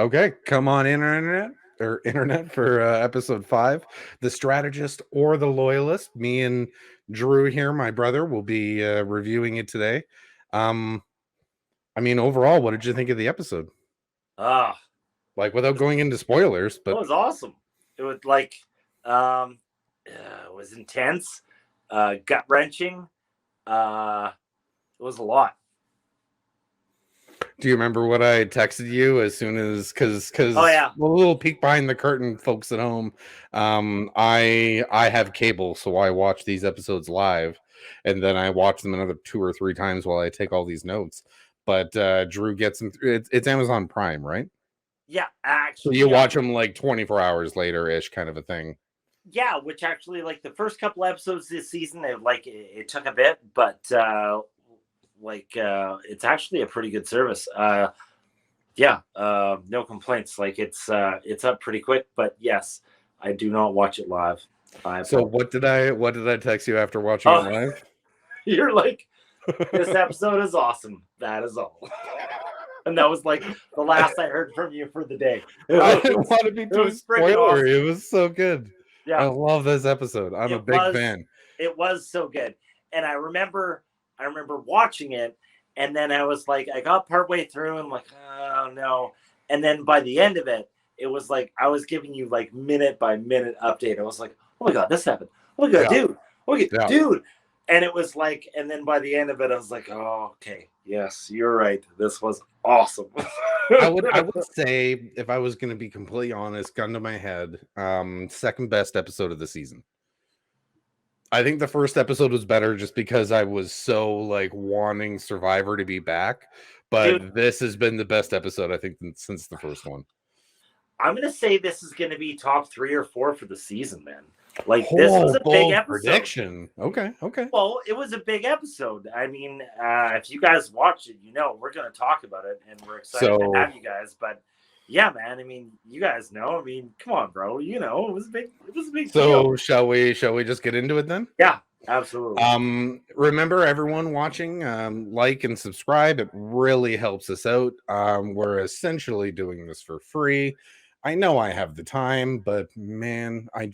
Okay, come on, internet for episode 5, the strategist or the loyalist. Me and Drew here, my brother, will be reviewing it today. I mean, overall, what did you think of the episode? Ah, Like, without going into spoilers, it but was awesome. It was like, it was intense, gut wrenching. It was a lot. do you remember what I texted you as soon as Oh because yeah, a little peek behind the curtain, folks at home. I have cable, so I watch these episodes live, and then I watch them another 2 or 3 times while I take all these notes. But Drew gets them. It's Amazon Prime, right? yeah. So you Actually, watch them like 24 hours later ish, kind of a thing. yeah. Which actually, like the first couple episodes this season, it took a bit, but it's actually a pretty good service. Yeah, no complaints. Like it's up pretty quick, but yes, I do not watch it live. So what did I text you after watching it Oh, live? you're like, this episode is awesome. That is all. And that was like the last I heard from you for the day. I didn't want to be It too was freaking spoilery. awesome. It was so good. I Yeah, love this episode. I'm a it big was. fan. It was so good. And I remember watching it, and then I was like, I got partway through, and I'm like, oh no. And then by the end of it, it was like I was giving you like minute by minute update. I was like, oh my god, this happened. Oh my god, Yeah, dude. Okay, yeah. dude. And it was like, and then by the end of it, I was like, oh, okay, yes, you're right. This was awesome. I would say, if I was going to be completely honest, gun to my head, second best episode of the season. I think the first episode was better just because I was so like wanting Survivor to be back, Dude, but this has been the best episode I think since the first one. I'm gonna say this is gonna be top 3 or 4 for the season, man. Like this was Oh, a big bold episode. prediction. Okay, okay. Well, it was a big episode. I mean, if you guys watch it, you know we're going to talk about it, and we're excited to So have you guys. But yeah, man, I mean, you guys know. I mean, come on, bro. You know, it was a big. It was a big deal. so shall we just get into it then? Yeah, absolutely. Remember everyone watching, like and subscribe. It really helps us out. We're essentially doing this for free. I know I have the time, but man, I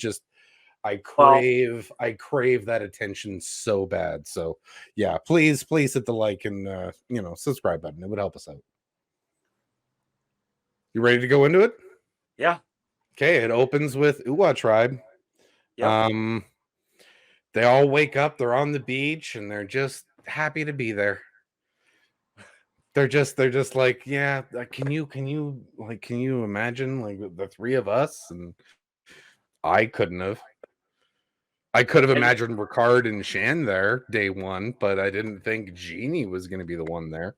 Well, crave that attention so bad. So yeah, please hit the like and subscribe button. It would help us out. You ready to go into it? yeah, Okay, it opens with Uwa Tribe. yep. They all wake up, they're on the beach, and they're just happy to be there. They're just like, yeah, can you imagine like the 3 of us? And I couldn't have. I could have And imagined Ricard and Shan there day one, but I didn't think Jeannie was going to be the one there.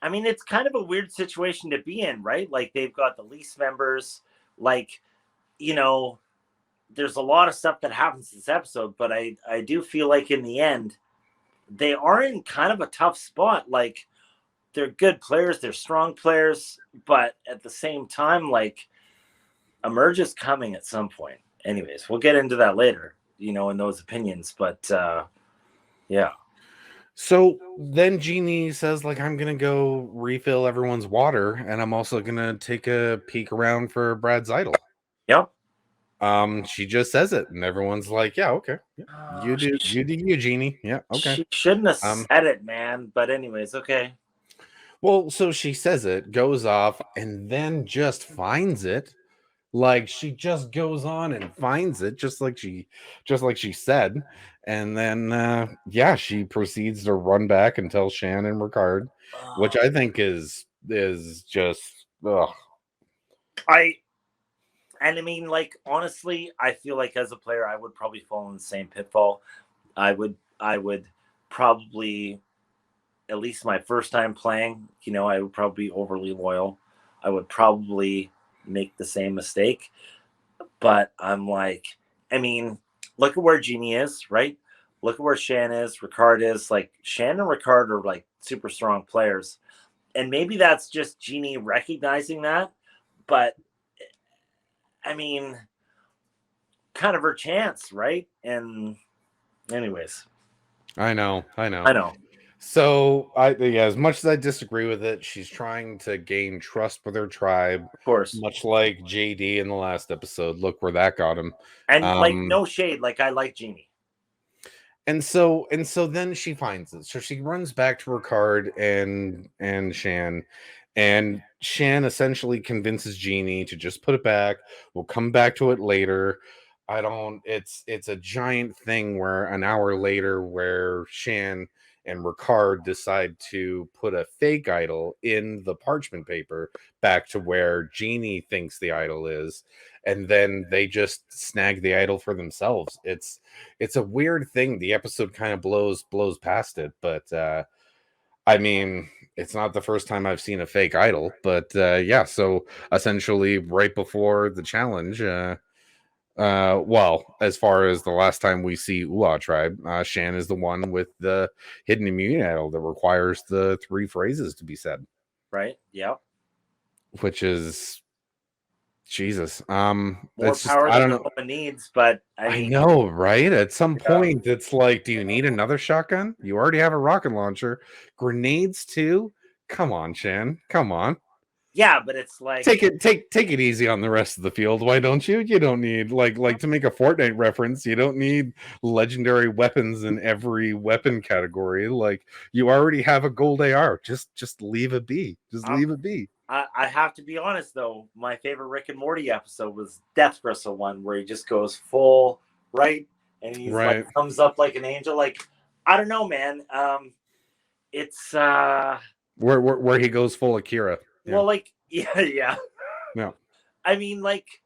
I mean, it's kind of a weird situation to be in, right? Like they've got the least members. Like, you know, there's a lot of stuff that happens this episode, but I do feel like in the end, they are in kind of a tough spot. Like they're good players, they're strong players, but at the same time, like a merge is coming at some point. Anyways, we'll get into that later, you know, in those opinions. But yeah. So then Jeannie says, like, I'm gonna go refill everyone's water, and I'm also gonna take a peek around for Brad's idol. Yep. She just says it, and everyone's like, yeah, okay. Yeah. You do you, Jeannie. Yeah, okay. She shouldn't have said it, man. But anyways, okay. Well, so she says it, goes off, and then just finds it. Like she just goes on and finds it, just like she said, and then yeah, she proceeds to run back and tell Shan and Ricard, which I think is just ugh. I mean, like honestly, I feel like as a player, I would probably fall in the same pitfall. I would probably, at least my first time playing, you know, I would probably be overly loyal. I would probably make the same mistake. But I'm like, I mean, look at where Jeannie is, right? Look at where Shan is, Ricard is. Like Shan and Ricard are like super strong players. And maybe that's just Jeannie recognizing that. But I mean, kind of her chance, right? And anyways. I know. I know. So yeah, as much as I disagree with it, she's trying to gain trust with her tribe, Of course. much like JD in the last episode. Look where that got him. And like, no shade, like I like Jeannie. And so then she finds it. So she runs back to Ricard and Shan, and Shan essentially convinces Jeannie to just put it back. We'll come back to it later. I don't. It's a giant thing where an hour later, where Shan and Ricard decide to put a fake idol in the parchment paper back to where Jeannie thinks the idol is, and then they just snag the idol for themselves. It's a weird thing. The episode kind of blows past it, but I mean, it's not the first time I've seen a fake idol. But yeah, so essentially, right before the challenge, well, as far as the last time we see Uwa Tribe, Shan is the one with the hidden immunity idol that requires the 3 phrases to be said. Right? Yeah. Which is Jesus. More It's just, power I don't than the know. woman needs, but I I mean, know, right? At some yeah. point, it's like, do you need another shotgun? You already have a rocket launcher. Grenades too? Come on, Shan. Come on. Yeah, but it's like, Take it easy on the rest of the field. Why don't you? You don't need like to make a Fortnite reference, you don't need legendary weapons in every weapon category. Like, you already have a gold AR. Just leave it be. Just leave it be. I have to be honest though, my favorite Rick and Morty episode was Death Bristle one, where he just goes full right, and he's Right. like comes up like an angel. Like, I don't know, man. It's Where he goes full Akira. Yeah. well, like yeah. Yeah. I mean, like,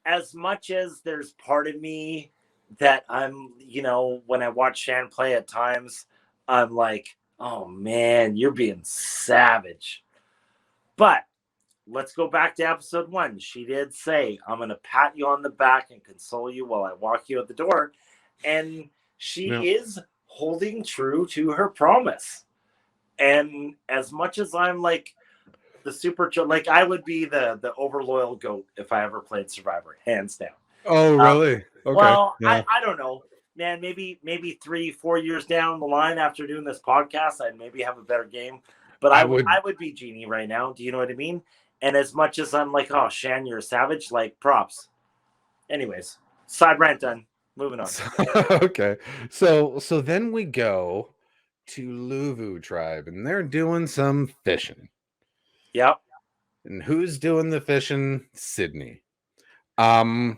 as much as there's part of me that I'm, when I watch Shan play at times, I'm like, oh man, you're being savage. But let's go back to episode 1. She did say, I'm going to pat you on the back and console you while I walk you out the door. And she is holding true to her promise. And as much as I'm like the super, like, I would be the over loyal goat if I ever played Survivor, hands down. Oh, really? Okay. Well, yeah. I don't know, man. Maybe 3-4 years down the line after doing this podcast, I'd maybe have a better game. But I would be Jeannie right now. Do you know what I mean? And as much as I'm like, oh, Shan, you're a savage, like, props. Anyways, side rant done. Moving on. Okay. So then we go to Uwa Tribe, and they're doing some fishing. Yep. And who's doing the fishing? Sydney. I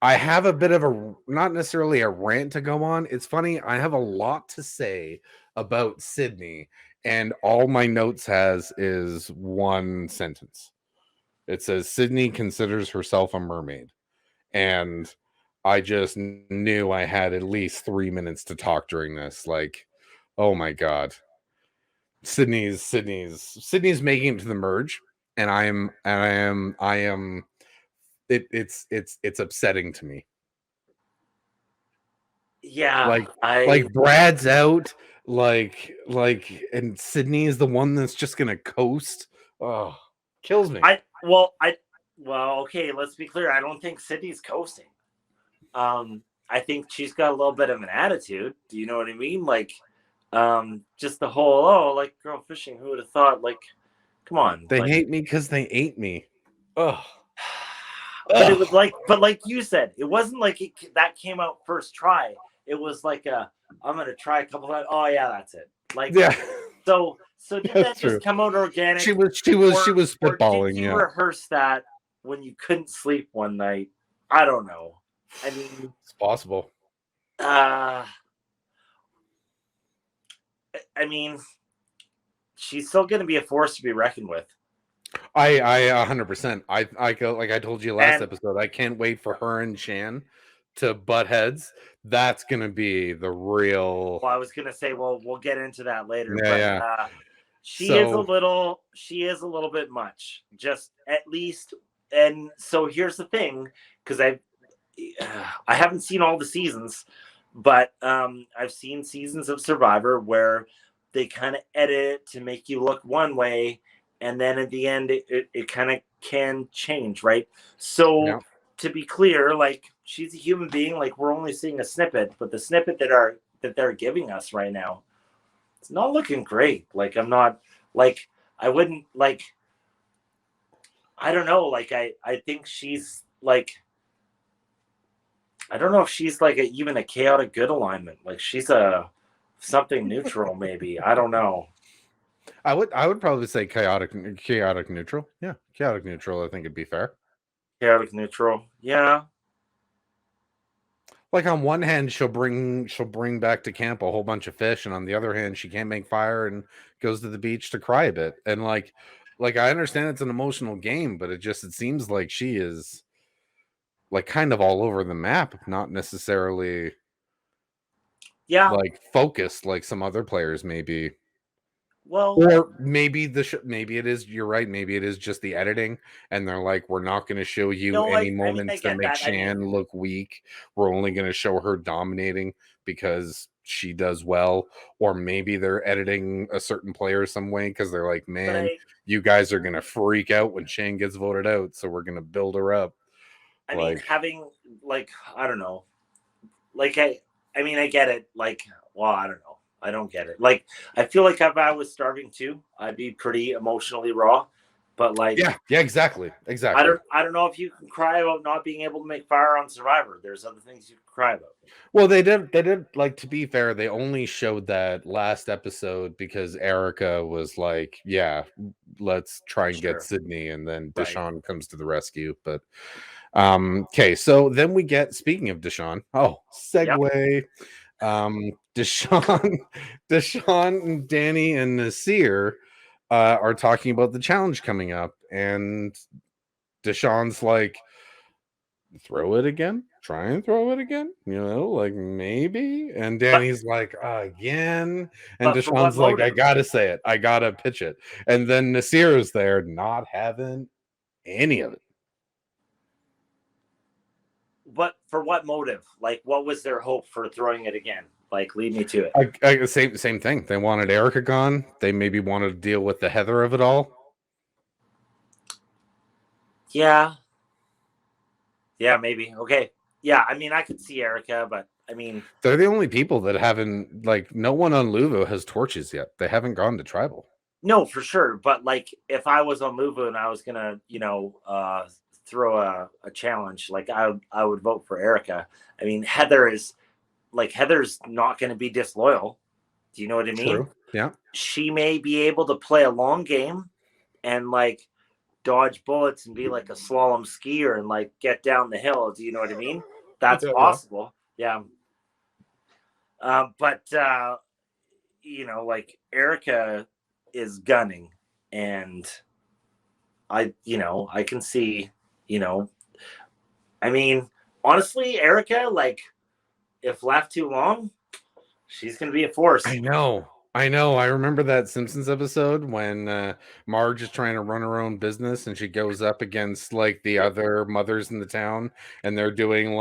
have a bit of a, not necessarily a rant to go on. It's funny, I have a lot to say about Sydney, and all my notes has is one sentence. It says Sydney considers herself a mermaid. And I just knew I had at least 3 minutes to talk during this. Like, oh my god. Sydney's making it to the merge, and I am it's upsetting to me. Yeah. Like Brad's out, like and Sydney is the one that's just gonna coast. Oh, kills me. Well, okay, let's be clear. I don't think Sydney's coasting. I think she's got a little bit of an attitude. Do you know what I mean? Like, just the whole, like, girl fishing, who would have thought? Like, come on. They like, hate me because they ate me. Oh. But it was like, like you said, it wasn't like that came out first try. It was like I'm gonna try a couple times. Oh yeah, that's it. Like, yeah. So did that just come out organic? She was spitballing. Or did you rehearse that when you couldn't sleep one night? I don't know. I mean, it's possible. I mean, she's still going to be a force to be reckoned with. I 100%. I like I told you last episode, I can't wait for her and Shan to butt heads. That's going to be the real. Well, I was going to say, well, we'll get into that later. Yeah, but she is a little bit much, just at least. And so here's the thing, because I haven't seen all the seasons, but I've seen seasons of Survivor where they kind of edit it to make you look one way, and then at the end it kind of can change, right? So to be clear, like, she's a human being. Like, we're only seeing a snippet, but the snippet that they're giving us right now it's not looking great. Like I'm not like I wouldn't like I don't know. Like I think she's like I don't know if she's like even a chaotic good alignment. Like she's a something neutral maybe. I don't know. I would probably say chaotic neutral. Yeah, chaotic neutral. I think it'd be fair. Chaotic neutral. Yeah. Like on one hand, she'll bring back to camp a whole bunch of fish, and on the other hand, she can't make fire and goes to the beach to cry a bit. And like I understand it's an emotional game, but it seems like she is like kind of all over the map, not necessarily Yeah. like focused like some other players maybe. Well, Or maybe maybe it is. You're right. Maybe it is just the editing, and they're like, we're not going to show you no, any I mean I moments that get make that. I mean, Shan look weak. We're only going to show her dominating because she does well. Or maybe they're editing a certain player some way because they're like, but man, you guys are going to freak out when Shan gets voted out, so we're going to build her up. I mean Like, having like I don't know. Like I mean I get it. Like well, I don't know. I don't get it. Like I feel like if I was starving too, I'd be pretty emotionally raw. But like yeah, exactly. I don't know if you can cry about not being able to make fire on Survivor. There's other things you can cry about. Well, they did like, to be fair, they only showed that last episode because Erica was like, yeah, let's try and get Sure. Sydney, and then Right. Deshaun comes to the rescue. But okay, so then we get, speaking of Deshaun, Yep. segue. Deshaun Deshaun and Danny and Nasir are talking about the challenge coming up, and Deshaun's like, throw it again, try and throw it again, like maybe. And But Danny's like, again. And but for what Deshaun's like, I motive? gotta say it, I gotta pitch it. And then Nasir is there, not having any of it. What for what motive? Like what was their hope for throwing it again? Like lead me to it. Same thing. They wanted Erica gone. They maybe wanted to deal with the Heather of it all. Yeah. Yeah, maybe. Okay. Yeah, I mean I could see Erica, but I mean They're the only people that haven't, like, no one on Luvo has torches yet. They haven't gone to tribal. no, for sure. But like if I was on Luvu and I was gonna, throw a challenge, like I would vote for Erica. I mean Heather's not gonna be disloyal. Do you know what I mean? True. Yeah. She may be able to play a long game and like dodge bullets and be like a slalom skier and like get down the hill. Do you know what I mean? That's Yeah. possible. Yeah. But like Erica is gunning, and I can see, I mean, honestly, Erica, like, if left too long, she's gonna be a force. I know. I know. I remember that Simpsons episode when Marge is trying to run her own business, and she goes up against like the Yep. other mothers in the town, and they're doing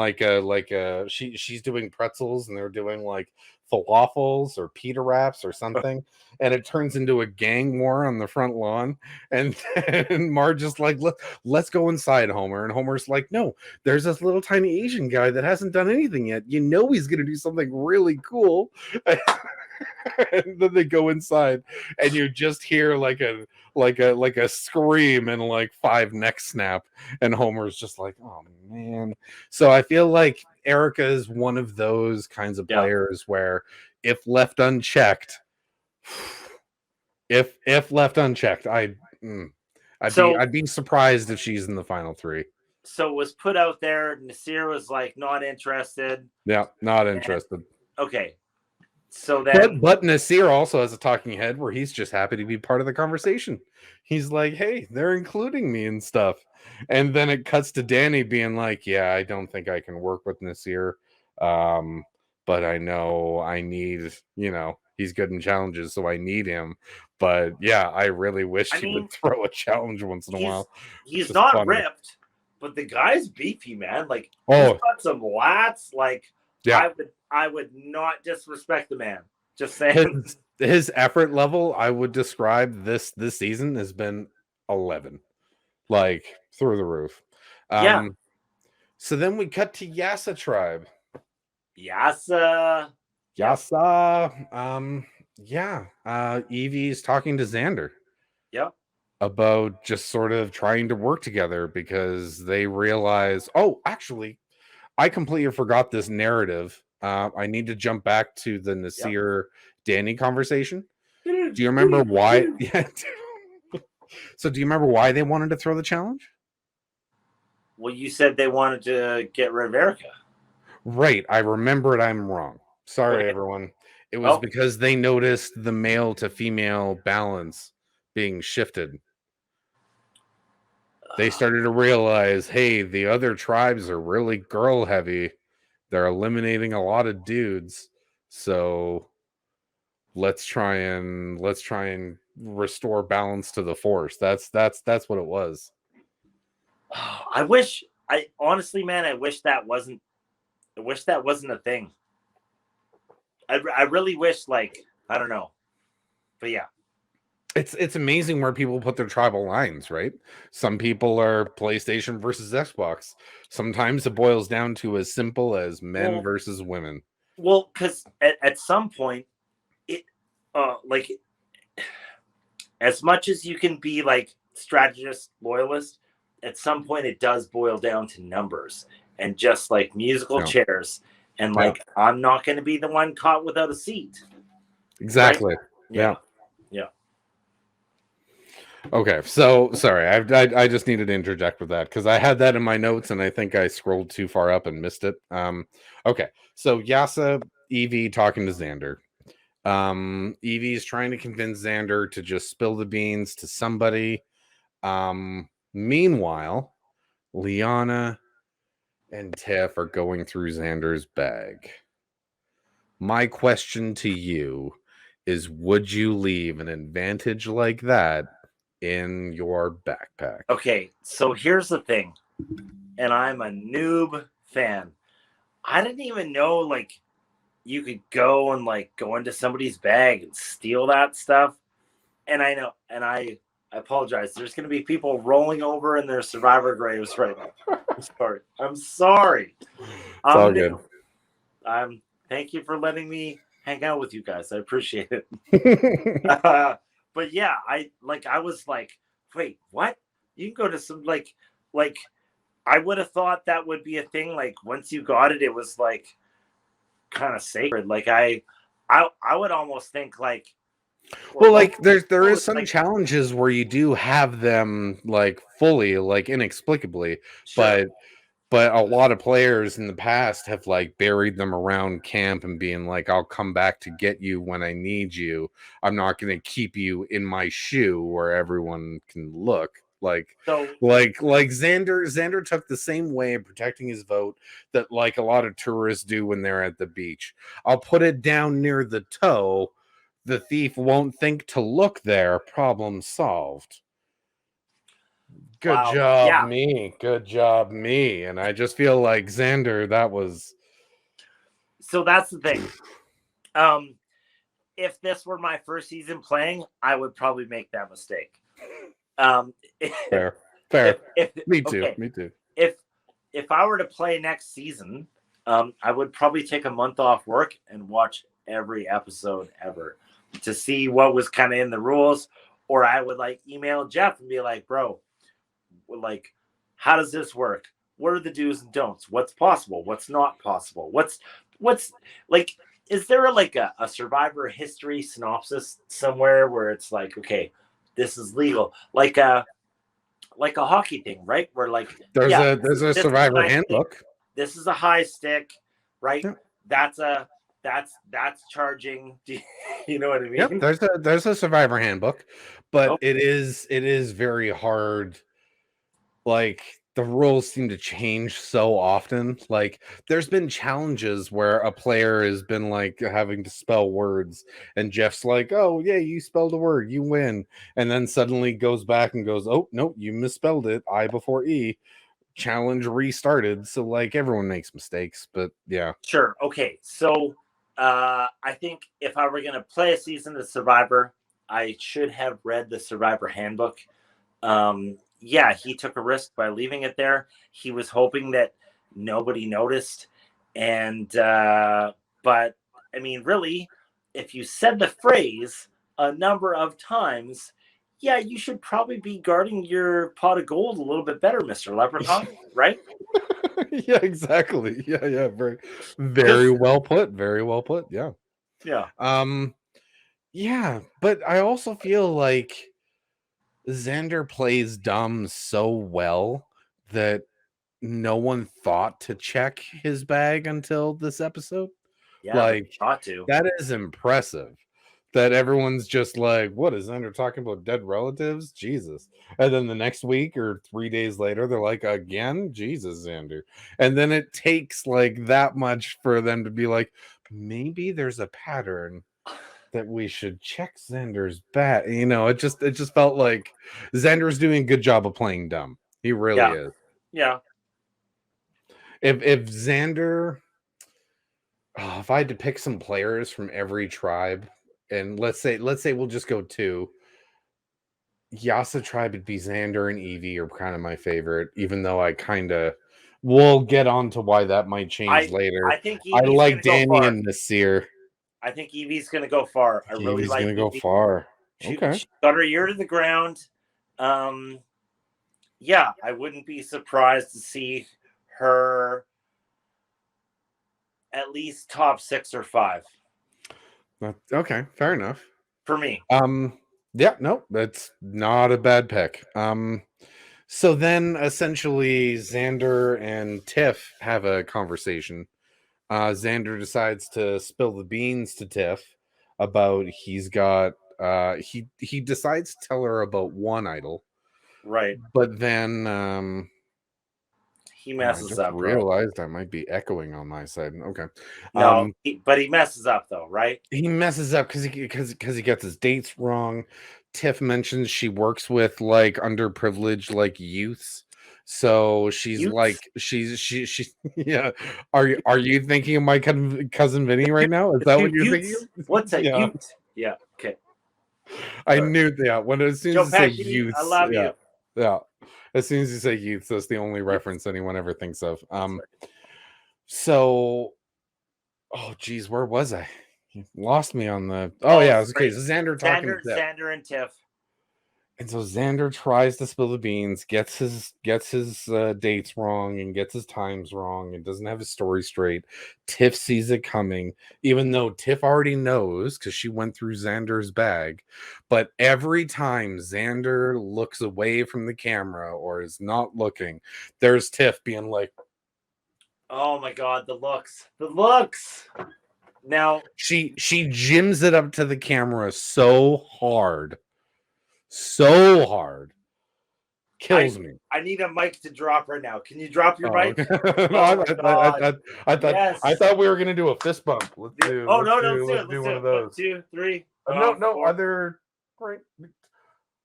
she's doing pretzels, and they're doing like falafels or pita wraps or something, and it turns into a gang war on the front lawn. And then Marge is like, let's go inside, Homer. And Homer's like, no, there's this little tiny Asian guy that hasn't done anything yet. He's gonna do something really cool. And then they go inside, and you just hear like a scream and like 5 neck snap, and Homer's just like, oh man. So I feel like Erica is one of those kinds of Yeah. players where if left unchecked, if left unchecked, So I'd be surprised if she's in the final 3. so it was put out there. Nasir was like not interested. Yeah, not And interested. okay. So But then but Nasir also has a talking head where he's just happy to be part of the conversation. He's like, hey, they're including me and stuff. And then it cuts to Danny being like, yeah, I don't think I can work with Nasir. But I know I need, he's good in challenges, so I need him. But yeah, I really wish I he would mean throw a challenge once in a he's while. he's Just not funny. ripped, but the guy's beefy, man. Like he's Oh, got some lats. Like yeah. I would not disrespect the man. Just saying. His effort level, I would describe this season has been 11. Like through the roof. Yeah. So then we cut to Yasa Tribe. Yasa. Yep. Yasa. Yeah, Evie's talking to Xander Yep. about just sort of trying to work together because they realize, oh, actually, I completely forgot this narrative. I need to jump back to the Yep. Nasir Danny conversation. Do you remember why? Yeah. So, do you remember why they wanted to throw the challenge? Well, you said they wanted to get rid of Erica. Right. I remembered I'm wrong. Sorry, Okay. everyone. It was Oh, because they noticed the male to female balance being shifted. They started to realize, hey, the other tribes are really girl heavy. They're eliminating a lot of dudes. So let's try and restore balance to the force. That's what it was. I wish. I honestly, man, I wish that wasn't. I wish that wasn't a thing. I really wish, like, I don't know, but yeah. It's amazing where people put their tribal lines, right? Some people are PlayStation versus Xbox. Sometimes it boils down to as simple as men Well, versus women. because at some point, it, like, as much as you can be like strategist, loyalist, at some point it does boil down to numbers and just like musical Yeah, chairs. And yeah, like, I'm not going to be the one caught without a seat, right? exactly. Yeah, Yeah. yeah. Okay, so sorry, I just needed to interject with that because I had that in my notes and I think I scrolled too far up and missed it. Okay, so Yasa, Evie talking to Xander. Evie's trying to convince Xander to just spill the beans to somebody. Meanwhile, Liana and Tiff are going through Xander's bag. My question to you is, would you leave an advantage like that in your backpack? Okay, so here's the thing, and I'm a noob fan. I didn't even know like you could go and like go into somebody's bag and steal that stuff. And I know, and I apologize. There's going to be people rolling over in their survivor graves right now. I'm sorry. I'm sorry. It's all I'm good. new. I'm. Thank you for letting me hang out with you guys. I appreciate it. But yeah, I was like, wait, what? You can go to some like I would have thought that would be a thing. Like once you got it, it was like kind of sacred. Like I would almost think like, Well, well, like there is some like challenges where you do have them like fully, like inexplicably, sure. but a lot of players in the past have like buried them around camp and being like, I'll come back to get you when I need you. I'm not going to keep you in my shoe where everyone can look. Like So Xander took the same way of protecting his vote that like a lot of tourists do when they're at the beach. I'll put it down near the toe. The thief won't think to look there. Problem solved. Good wow, job, yeah. me. Good job, me. And I just feel like Xander, that was So that's the thing. Um, if this were my first season playing, I would probably make that mistake. If, fair. Fair. if Me too. okay, Me too. if if I were to play next season, I would probably take a month off work and watch every episode ever to see what was kind of in the rules, or I would like email Jeff and be like, bro, like, how does this work? What are the do's and don'ts? What's possible? What's not possible? What's like? Is there like a survivor history synopsis somewhere where it's like, okay, this is legal, like a hockey thing, right? Where like, There's yeah, a there's a this is a survivor high stick. handbook. This is a high stick, right? Yep. That's a that's charging. You know what I Yep. mean? There's a survivor handbook, but Oh, it is very hard. Like the rules seem to change so often. Like there's been challenges where a player has been like having to spell words and Jeff's like, oh yeah, you spelled a word, you win, and then suddenly goes back and goes, oh no, you misspelled it, I before E, challenge restarted. So like everyone makes mistakes, but yeah. sure. Okay. So I think if I were going to play a season of Survivor, I should have read the Survivor handbook. Yeah, he took a risk by leaving it there. He was hoping that nobody noticed. And, but I mean, really, if you said the phrase a number of times, yeah, you should probably be guarding your pot of gold a little bit better, Mr. Leprechaun, right? Yeah, exactly. Yeah, very, very well put. Very well put. Yeah. Yeah. Yeah, but I also feel like Xander plays dumb so well that no one thought to check his bag until this episode. Yeah, they Like, ought to. that is impressive. That everyone's just like, what is Xander talking about dead relatives? Jesus. And then the next week or 3 days later, they're like, again? Jesus, Xander. And then it takes like that much for them to be like, maybe there's a pattern that we should check Xander's bat. You know, it just felt like Xander's doing a good job of playing dumb. He really is. Yeah. If Xander, if I had to pick some players from every tribe, and let's say we'll just go two. Yasa Tribe would be Xander and Evie are kind of my favorite, even though I kind of we'll get on to why that might change later. I think I Evie's like gonna go Danny far. and Nasir. I think Evie's going to go far. I really Evie's like gonna go Evie. far. She Okay. got her ear to the ground. Yeah, I wouldn't be surprised to see her at least top 6 or 5 Okay, fair enough. for me. Yeah, no, that's not a bad pick. So then essentially Xander and Tiff have a conversation. Xander decides to spill the beans to Tiff about he's got he decides to tell her about one idol. Right. But then He I messes just up, bro. realized I might be echoing on my side. Okay. No, but he messes up though, right? He messes up because he gets his dates wrong. Tiff mentions she works with like underprivileged like youths. So she's Youths? like she yeah. Are you thinking of my cousin Vinny right now? Is that what you're thinking? What's a Yeah. youth? Yeah. Okay. I knew when as soon as you say youths, I love you. Yeah. As soon as you say youths, that's the only reference anyone ever thinks of. So oh geez, where was I? You lost me on the yeah, it's okay. So Xander talking to Tiff. Xander and Tiff. And so Xander tries to spill the beans, gets his dates wrong and gets his times wrong and doesn't have his story straight. Tiff sees it coming, even though Tiff already knows because she went through Xander's bag. But every time Xander looks away from the camera or is not looking, there's Tiff being like, oh my god, the looks. Now she gyms it up to the camera so hard. Kills me. I need a mic to drop right now. Can you drop your mic? Okay. I thought we were gonna do a fist bump. Let's do one of those. 1, 2, 3. No, 4. other. Right.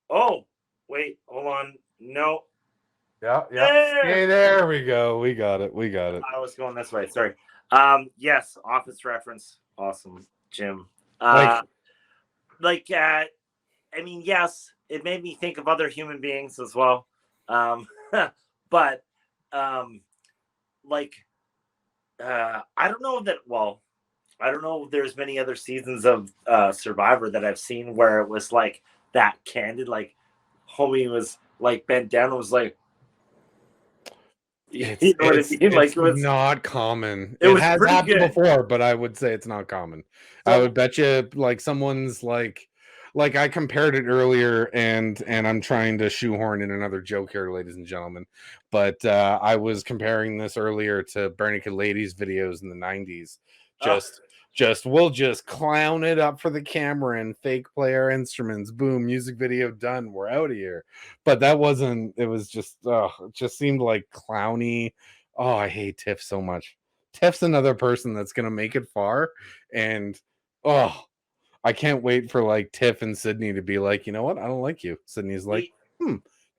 Oh, wait, hold on. No. Yeah. Hey, there we go. We got it. I was going this way. Sorry. Yes, Office reference. Awesome, Jim. I mean, yes, it made me think of other human beings as well. But I don't know that. Well, I don't know if there's many other seasons of Survivor that I've seen where it was like that candid. Like, homie was like bent down and was like, It's Like, it was not common. It was has happened good. before, but I would say it's not common. So, I would bet you like someone's like I compared it earlier, and I'm trying to shoehorn in another joke here, ladies and gentlemen. But I was comparing this earlier to Bernie Ladies videos in the 90s. We'll just clown it up for the camera and fake play our instruments. Boom, music video done. We're out of here. But that wasn't. It was just. It just seemed like clowny. Oh, I hate Tiff so much. Tiff's another person that's gonna make it far, and I can't wait for like Tiff and Sydney to be like, you know what? I don't like you. Sydney's like,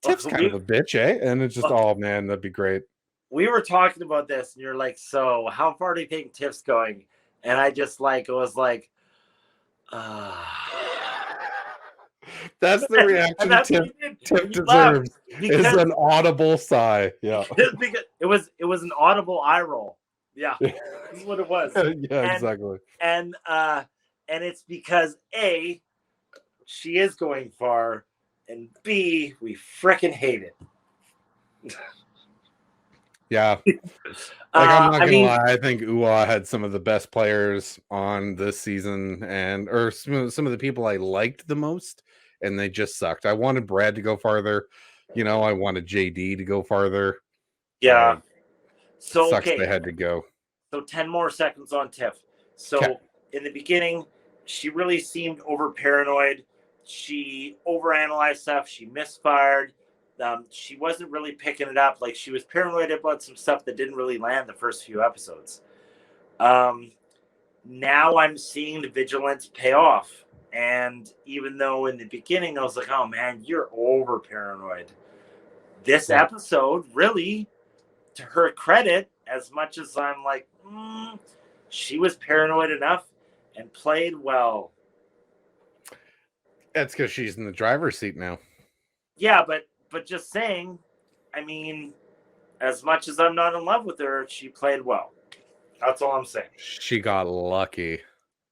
Tiff's kind of a bitch, eh? And it's just, oh man, that'd be great. We were talking about this, and you're like, so how far do you think Tiff's going? And I just was like, that's the reaction Tiff deserves. Is an audible sigh. Yeah. It was an audible eye roll. Yeah. That's what it was. Yeah, exactly. And And it's because A, she is going far, and B, we frickin' hate it. Yeah. Like, I'm not I gonna mean, lie, I think Uwa had some of the best players on this season, or some of the people I liked the most, and they just sucked. I wanted Brad to go farther, I wanted JD to go farther. yeah. So, Sucks okay. they had to go. So 10 more seconds on Tiff. So in the beginning, she really seemed over paranoid. She overanalyzed stuff. She misfired. She wasn't really picking it up. Like, she was paranoid about some stuff that didn't really land the first few episodes. Now I'm seeing the vigilance pay off. And even though in the beginning I was like, oh man, you're over paranoid. This episode really, to her credit, as much as I'm like, she was paranoid enough and played well. That's because she's in the driver's seat now. Yeah, but just saying, I mean, as much as I'm not in love with her, she played well. That's all I'm saying. She got lucky.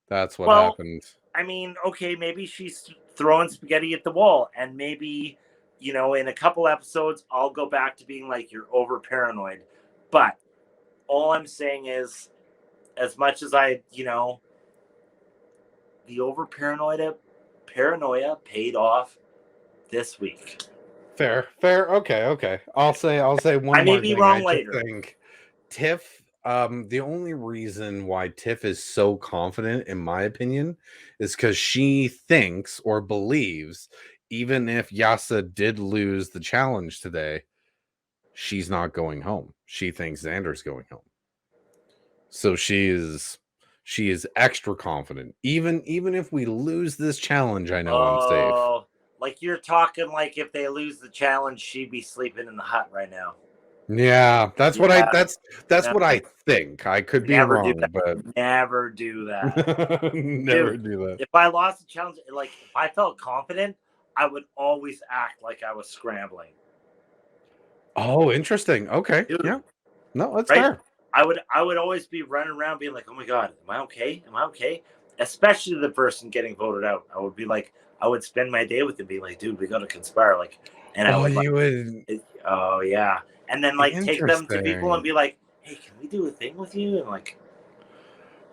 That's what happened. I mean, okay, maybe she's throwing spaghetti at the wall, and maybe, in a couple episodes, I'll go back to being like, you're over paranoid. But all I'm saying is, as much as I, the over paranoia paid off this week. Fair. Okay. I'll say one I may more be thing. wrong I later. just think Tiff, the only reason why Tiff is so confident, in my opinion, is because she thinks or believes, even if Yasa did lose the challenge today, she's not going home. She thinks Xander's going home. So she is extra confident. Even if we lose this challenge, I know I'm safe. Like, you're talking like if they lose the challenge, she'd be sleeping in the hut right now. Yeah, that's what I think. I could be wrong, but never do that. Never do that. If I lost the challenge, like, if I felt confident, I would always act like I was scrambling. Oh, interesting. Okay. Dude, yeah. No, that's fair. I would always be running around being like, oh my God, am I okay? Am I okay? Especially the person getting voted out. I would be like, I would spend my day with them being like, dude, we got to conspire. Like, and I would, oh yeah. And then like take them to people and be like, hey, can we do a thing with you? And like,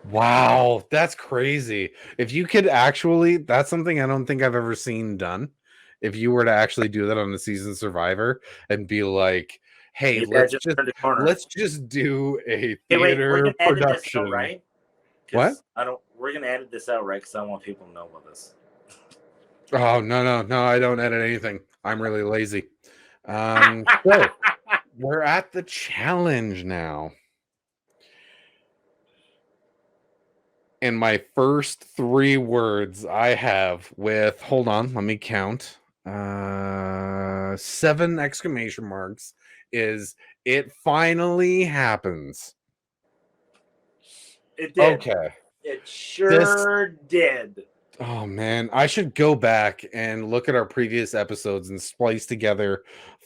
wow, that's crazy. If you could actually, that's something I don't think I've ever seen done. If you were to actually do that on the season Survivor and be like, hey, let's just do a theater production. Out, right? What? We're gonna edit this out, right? Because I want people to know about this. Oh no, I don't edit anything. I'm really lazy. So we're at the challenge now. And my first 3 words I have with, hold on, let me count. 7 exclamation marks is it finally happens. It did. Okay. It sure did. Oh man, I should go back and look at our previous episodes and splice together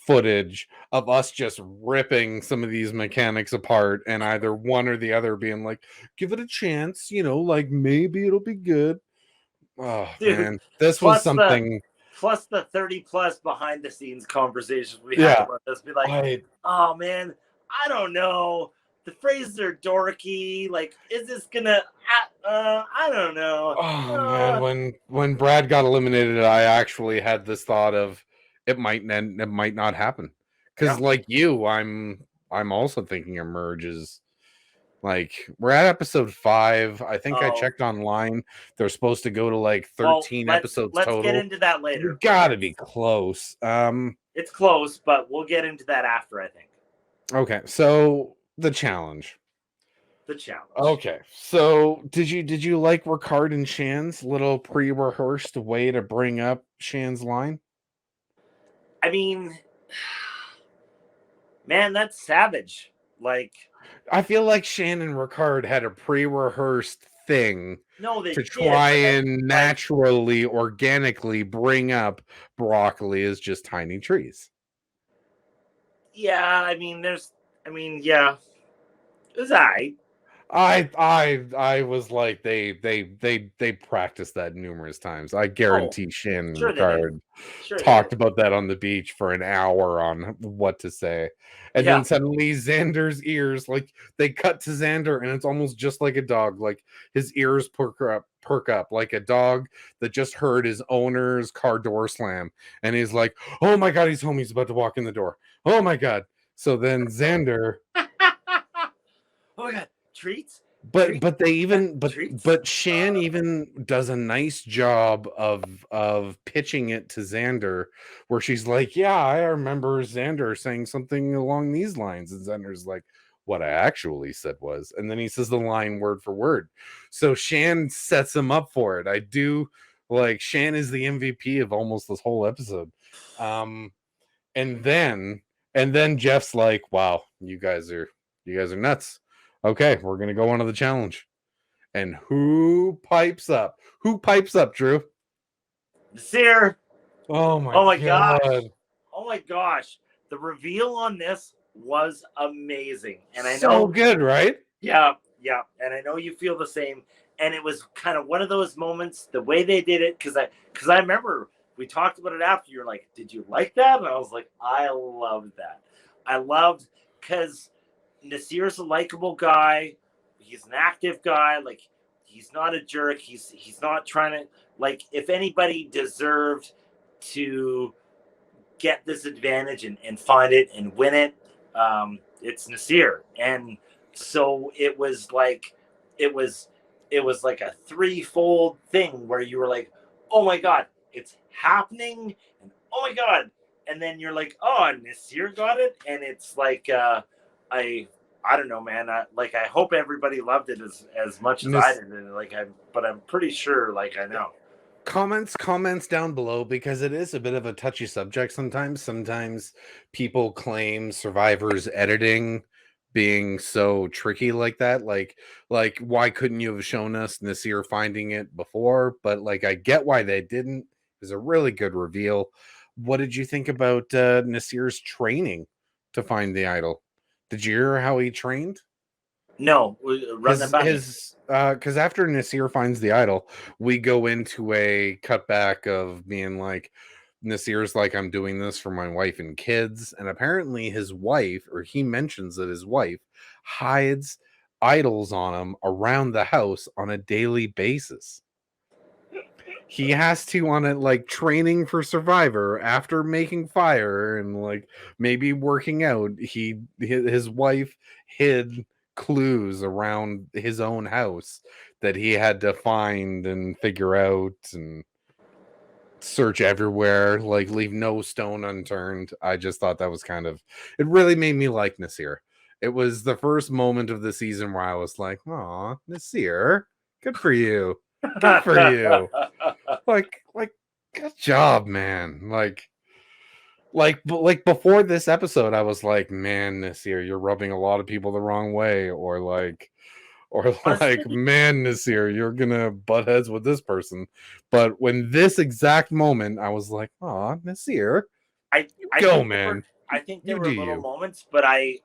footage of us just ripping some of these mechanics apart, and either one or the other being like, give it a chance, like maybe it'll be good. Oh, dude, man, this was something. Plus the 30 plus behind the scenes conversations we had about this. Be like, oh man, I don't know. The phrases are dorky. Like, is this gonna? I don't know. Oh man, when Brad got eliminated, I actually had this thought of it might not happen. Because like you, I'm also thinking Emerge is like, we're at episode 5. I think I checked online. They're supposed to go to like 13 episodes total. Let's get into that later. You gotta be close. It's close, but we'll get into that after, I think. Okay, so the challenge. Okay, so did you like Ricard and Shan's little pre-rehearsed way to bring up Shan's line? I mean, man, that's savage. Like, I feel like Shan and Ricard had a pre-rehearsed thing to try and naturally, organically bring up broccoli as just tiny trees. Yeah, it was all right. I was like they practiced that numerous times. I Oh, guarantee Shannon and sure they did. Ricard Sure they talked did. about that on the beach for an hour on what to say. And Yeah. then suddenly Xander's ears, like they cut to Xander and it's almost just like a dog. Like his ears perk up like a dog that just heard his owner's car door slam. And he's like, oh my god, he's home. He's about to walk in the door. Oh my god. So then Xander Oh my god, treats, but they even treats. but Shan even does a nice job of pitching it to Xander, where she's like, yeah, I remember Xander saying something along these lines, and Xander's like, what I actually said was, and then he says the line word for word. So Shan sets him up for it. I do like Shan is the MVP of almost this whole episode. um and then Jeff's like, wow, you guys are nuts. Okay, we're gonna go on to the challenge. And who pipes up? Who pipes up, Drew? Nasir. Oh my Oh my god. gosh. Oh my gosh. The reveal on this was amazing. And I So know, good, right? yeah, yeah. And I know you feel the same. And it was kind of one of those moments, the way they did it, because I remember we talked about it after. You're like, did you like that? And I was like, I loved that. I loved because Nasir's a likable guy. He's an active guy. Like he's not a jerk. He's not trying to like if anybody deserved to get this advantage and find it and win it, it's Nasir. And so it was it was like a threefold thing where you were like, oh my god, it's happening, and oh my god, and then you're like, oh, Nasir got it, and it's like I don't know, man. I hope everybody loved it as much as I This did. And but I'm pretty sure, like I know. comments down below, because it is a bit of a touchy subject sometimes. Sometimes people claim Survivor's editing being so tricky like that. Like why couldn't you have shown us Nasir finding it before? But like I get why they didn't. It was a really good reveal. What did you think about Nasir's training to find the idol? Did you hear how he trained? No, run that by me. His because after Nasir finds the idol, we go into a cutback of being like, Nasir's like, I'm doing this for my wife and kids, and apparently his wife, or he mentions that his wife hides idols on him around the house on a daily basis. He has to, on it, like training for Survivor after making fire and like maybe working out, his wife hid clues around his own house that he had to find and figure out and search everywhere, like leave no stone unturned. I just thought that was kind of, it really made me like Nasir. It was the first moment of the season where I was like, "Aw, Nasir, good for you, good for you." Like good job, man. Like before this episode I was like, man, Nasir, you're rubbing a lot of people the wrong way, or like, Honestly, man, Nasir, you're gonna butt heads with this person. But when this exact moment I was like, oh, Nasir, I you I go, think there were man, I think there you were do little you. moments, but I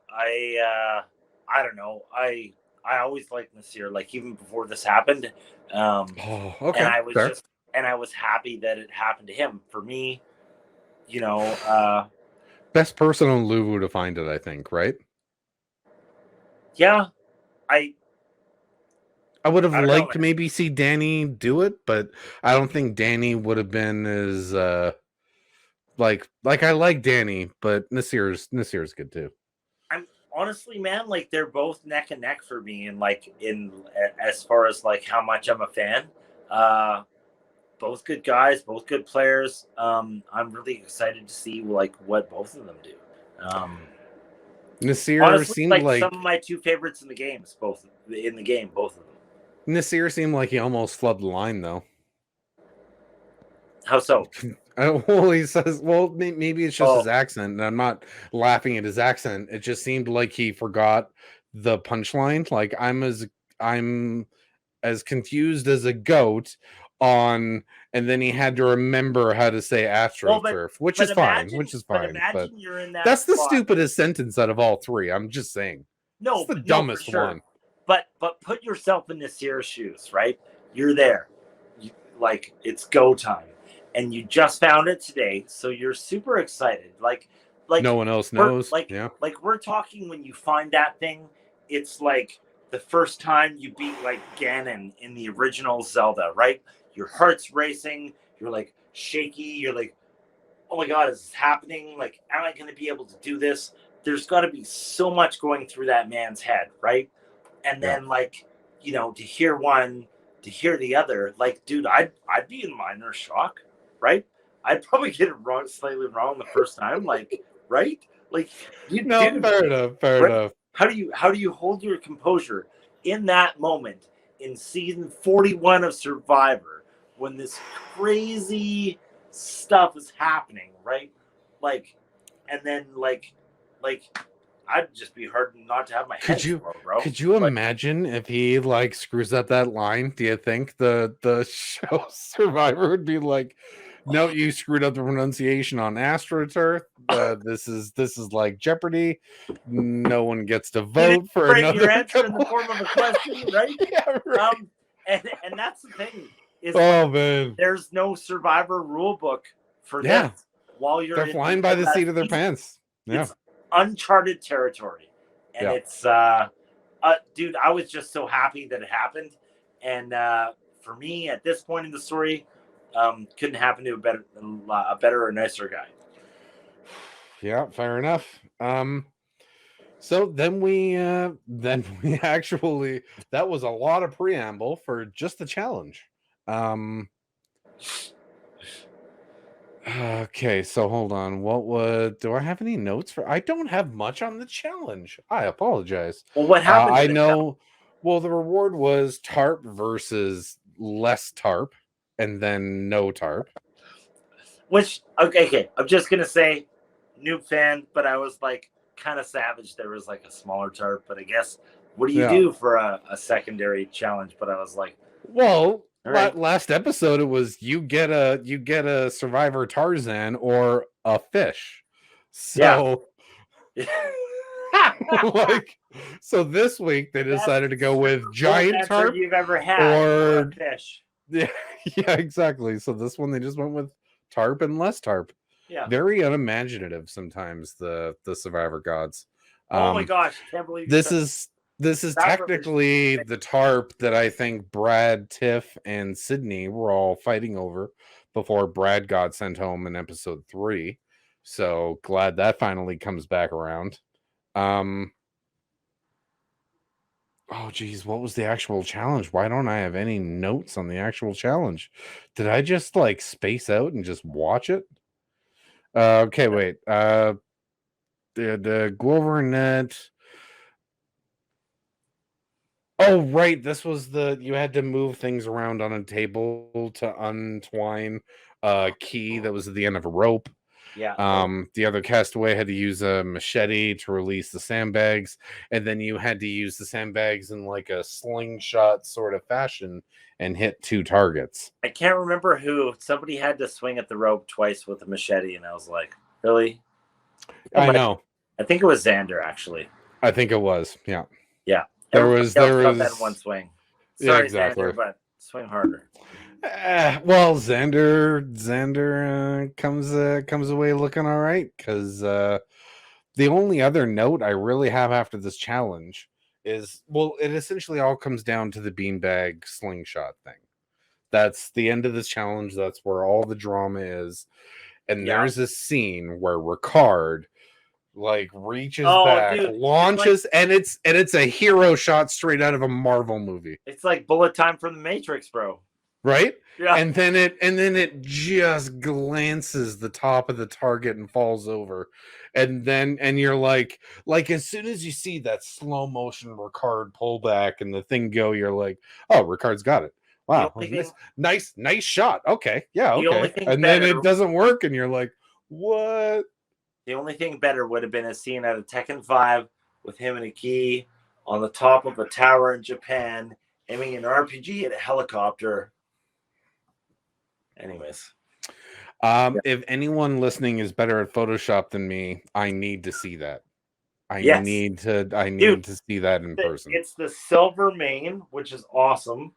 don't know. I always liked Nasir, like even before this happened. Um, Oh, and okay, I was fair. just and I was happy that it happened to him. For me, you know, Best person on Luvu to find it, I think, right? yeah, I I would have I don't know, liked man. to maybe see Danny do it, but I don't think Danny would have been as like I like Danny, but Nasir's good too. I'm honestly, man, like they're both neck and neck for me, and like in as far as like how much I'm a fan. Uh, both good guys, both good players. I'm really excited to see like what both of them do. Um, Nasir honestly, seemed like some like of my two favorites in the games, both in the game, both of them. Nasir seemed like he almost flubbed the line though. How so? Well, he says, well, maybe it's just his Oh, accent, and I'm not laughing at his accent. It just seemed like he forgot the punchline. Like I'm as confused as a goat on, and then he had to remember how to say well, astroturf, which is fine, which is but fine. But imagine you're in that that's the spot. stupidest sentence out of all three. I'm just saying, it's No, the no, for dumbest sure. one. but put yourself in Nasir's shoes, right? You're there, like it's go time, and you just found it today, so you're super excited. No one else knows. Yeah. like we're talking when you find that thing, it's like the first time you beat like Ganon in the original Zelda, right? Your heart's racing, you're like shaky, you're like, oh my god, is this happening? Like, am I going to be able to do this? There's got to be so much going through that man's head, right? And then, like, you know, to hear one, to hear the other, like, dude, I'd be in minor shock, right? I'd probably get it wrong, slightly wrong the first time, like, right? Like, you, No, dude, fair enough. Fair right? enough. How do you hold your composure in that moment in season 41 of Survivor when this crazy stuff is happening, right? Like, and then like I'd just be hard not to have my head explode, bro. Could you imagine if he like screws up that line? Do you think the show Survivor would be like, no, you screwed up the pronunciation on AstroTurf. This is like Jeopardy. No one gets to vote for frame another your answer in the form of a question, right? Yeah, right. And that's the thing is, oh man, there's no Survivor rule book for yeah. this. While you're They're flying by the seat of their pants. Yeah. It's uncharted territory, and it's dude, I was just so happy that it happened, and for me at this point in the story, couldn't happen to a better or nicer guy. Yeah, fair enough. So then we actually, that was a lot of preamble for just the challenge. Okay, so hold on. Do I have any notes for? I don't have much on the challenge. I apologize. Well, what happened? I know. Well, the reward was tarp versus less tarp, and then no tarp. Which okay, I'm just gonna say, noob fan, but I was like kind of savage. There was like a smaller tarp, but I guess what do you do for a secondary challenge? But I was like, well. Right. Last episode, it was you get a Survivor Tarzan or a fish. So, like, so this week they decided to go with giant tarp you've ever had or fish. Yeah, exactly. So this one they just went with tarp and less tarp. Yeah, very unimaginative sometimes. The Survivor gods. Oh my gosh, can't believe this is technically the tarp that I think Brad, Tiff, and Sydney were all fighting over before Brad got sent home in episode 3. So glad that finally comes back around. Oh geez, what was the actual challenge? Why don't I have any notes on the actual challenge? Did I just like space out and just watch it? Okay, wait. The go over net. Oh, right. This was you had to move things around on a table to untwine a key that was at the end of a rope. Yeah. The other castaway had to use a machete to release the sandbags, and then you had to use the sandbags in like a slingshot sort of fashion and hit 2 targets. I can't remember who. Somebody had to swing at the rope twice with a machete, and I was like, really? I know. I think it was Xander, actually. I think it was. Yeah. Yeah. There was that one swing. Sorry, yeah, exactly. Xander, but swing harder. Well, Xander comes away looking all right, because the only other note I really have after this challenge is, well, it essentially all comes down to the beanbag slingshot thing. That's the end of this challenge. That's where all the drama is. And there's a scene where Ricard like reaches back, launches, and it's a hero shot straight out of a Marvel movie. It's like bullet time from the Matrix, bro. Right? Yeah. And then it just glances the top of the target and falls over. And you're like as soon as you see that slow motion Ricard pull back and the thing go, you're like, oh, Ricard's got it. Wow, nice shot. Okay, yeah, okay. And then it doesn't work, and you're like, what? The only thing better would have been a scene out of Tekken 5 with him and a key on the top of a tower in Japan, aiming an RPG at a helicopter. Anyways. If anyone listening is better at Photoshop than me, I need to see that. I Yes, need dude. to see that in person. It's the silver mane, which is awesome,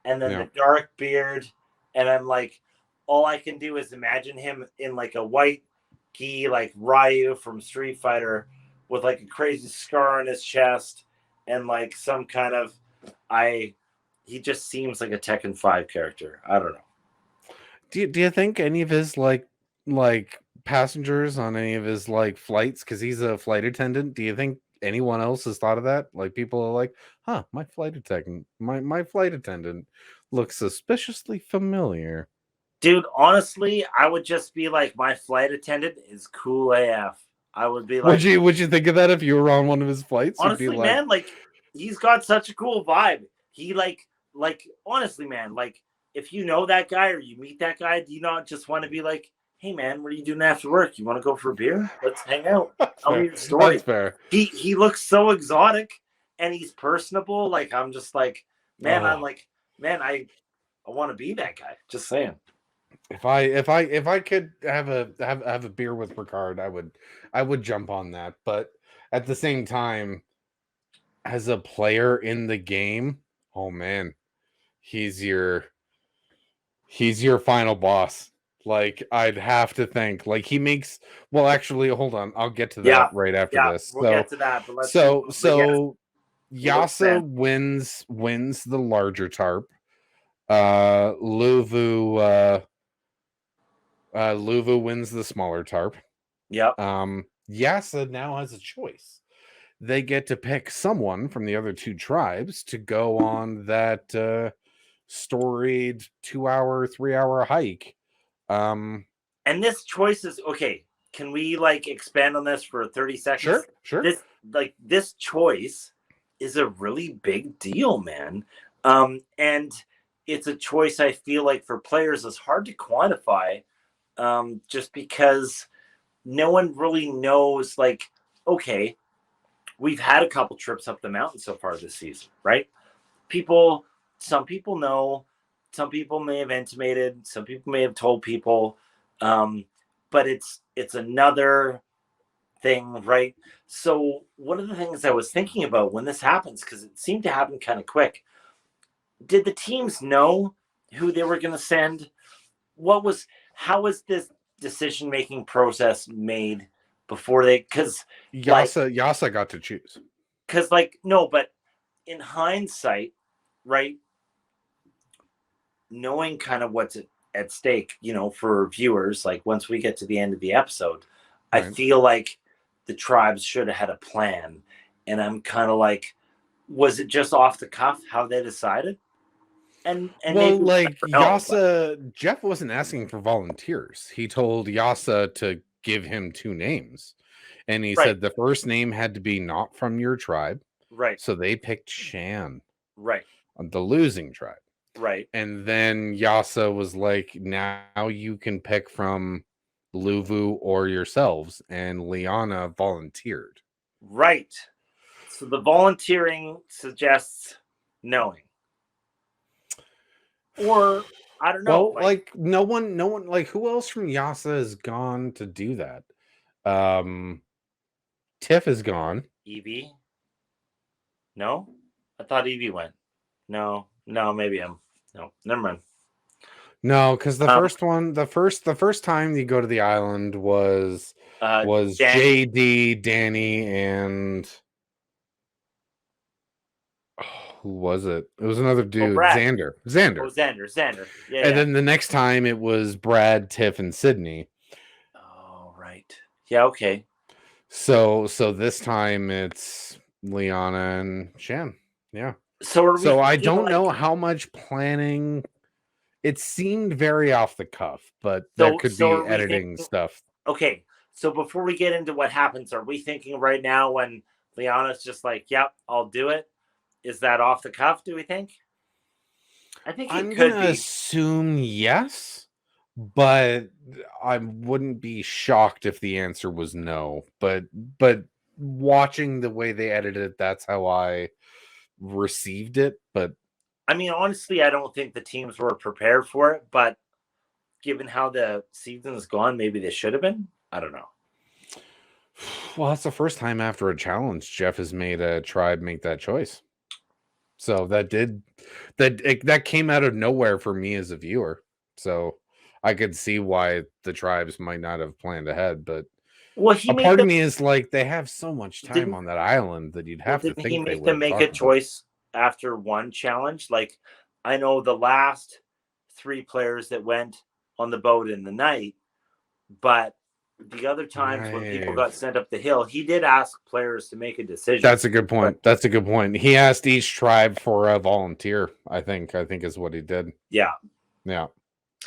and then Yeah. the dark beard, and I'm like, all I can do is imagine him in like a white gi, like Ryu from Street Fighter, with like a crazy scar on his chest, and like some kind of I. He just seems like a Tekken 5 character. I don't know. Do you think any of his like passengers on any of his like flights, because he's a flight attendant, do you think anyone else has thought of that? Like people are like, huh, my flight attendant looks suspiciously familiar. Dude, honestly, I would just be like, my flight attendant is cool AF. I would be like, Would you think of that if you were on one of his flights? You'd be honestly, like, man, like he's got such a cool vibe. He like honestly, man, like if you know that guy or you meet that guy, do you not just want to be like, hey man, what are you doing after work? You want to go for a beer? Let's hang out. that's Tell me fair. your That's story. fair. He looks so exotic and he's personable. Like I'm just like, man, I'm Oh, like, man, I want to be that guy. Just saying. if I could have a beer with Ricard, I would jump on that. But at the same time, as a player in the game, oh man, he's your he's your final boss. Like I'd have to think like he makes well actually hold on, I'll get to that Yeah, right after yeah, this. we'll get to that, but let's keep moving. But yes, he looks Yasa fantastic. wins the larger tarp. Luvu Luvu wins the smaller tarp. Yep. Yasa now has a choice. They get to pick someone from the other two tribes to go on that storied 2 hour, 3 hour hike. And this choice is okay. Can we like expand on this for 30 seconds? Sure. This choice is a really big deal, man. And it's a choice I feel like for players is hard to quantify, just because no one really knows. Like, okay, we've had a couple trips up the mountain so far this season, right? People, some people know, some people may have intimated, some people may have told people, um, but it's another thing, right? So one of the things I was thinking about when this happens, because it seemed to happen kind of quick, did the teams know who they were going to send? What was How was this decision making process made before they? Yasa got to choose. Like no, but in hindsight, right? Knowing kind of what's at stake, for viewers, like once we get to the end of the episode, I Right. feel like the tribes should have had a plan. And I'm kind of like, was it just off the cuff how they decided? And Well, maybe we'll like never know. But Jeff wasn't asking for volunteers. He told Yasa to give him two names. And he right, said the first name had to be not from your tribe. right, So they picked Shan, right, the losing tribe. right, And then Yasa was like, now you can pick from Luvu or yourselves. And Liana volunteered. right. So the volunteering suggests knowing, or I don't know, Well, like like no one, like who else from Yasa has gone to do that? Tiff is gone. Evie. No, I thought Evie went. No, maybe I'm. No, never mind. No, because the Um, first one, the first time you go to the island was Danny. JD, Danny, and who was it? It was another Oh, dude, Brad. Oh, Xander. Xander. Yeah, And yeah. then the next time it was Brad, Tiff, and Sydney. Oh, right. Yeah, okay. So this time it's Liana and Shan. Yeah. So are we So I thinking don't like know how much planning. It seemed very off the cuff, but that so? could So be are we editing thinking? stuff. Okay. So before we get into what happens, are we thinking right now when Liana's just like, "Yep, I'll do it"? Is that off the cuff? Do we think? I think it I'm could gonna be. assume yes, but I wouldn't be shocked if the answer was no. But watching the way they edited it, that's how I received it. But I mean, honestly, I don't think the teams were prepared for it, but given how the season's gone, maybe they should have been. I don't know. Well, that's the first time after a challenge Jeff has made a tribe make that choice. So that came out of nowhere for me as a viewer. So I could see why the tribes might not have planned ahead, but Well, he a made part of them. me is like, they have so much time Didn't on that island that you'd Well, have to didn't he think they make would them have make a talked about. choice after one challenge? Like, I know the last 3 players that went on the boat in the night, but the other times when people Right. got sent up the hill, he did ask players to make a decision. That's a good point. But That's a good point. He asked each tribe for a volunteer, I think is what he did. yeah, Yeah.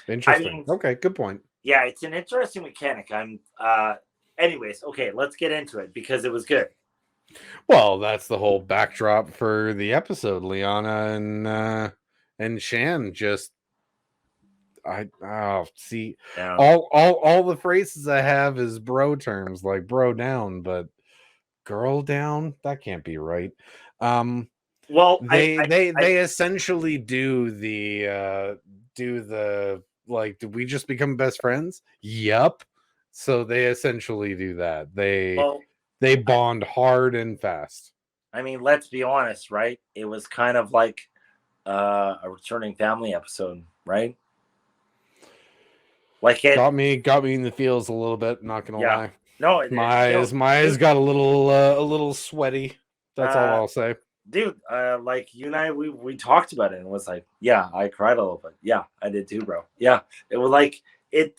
I Interesting. mean, Okay, good point. yeah, it's an interesting mechanic. Anyways, okay, let's get into it because it was good. Well, that's the whole backdrop for the episode. Liana and Shan just see, Yeah. all the phrases I have is bro terms, like bro down, but girl down, that can't be right. Well, They essentially do the like, did we just become best friends? Yup. So they essentially do that. well, They bond hard and fast. I mean, let's be honest, right? It was kind of like a returning family episode, right? Like it, Got me in the feels a little bit, not gonna yeah. lie. No, My eyes dude, got a little sweaty. That's all uh, I'll say. dude, like you and I, we talked about it and it was like, yeah, I cried a little bit. Yeah, I did too, bro. Yeah, it was like it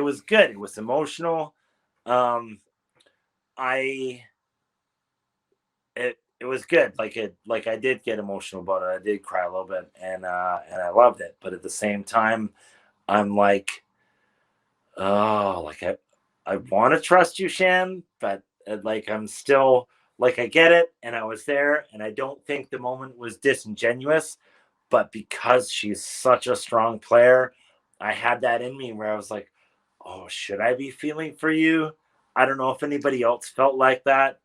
was good. It was emotional. I it was good. Like I did get emotional about it. I did cry a little bit, and I loved it. But at the same time, I'm like, oh, like I want to trust you, Shan, but like I'm still like I get it, and I was there, and I don't think the moment was disingenuous, but because she's such a strong player, I had that in me where I was like, oh, should I be feeling for you? I don't know if anybody else felt like that.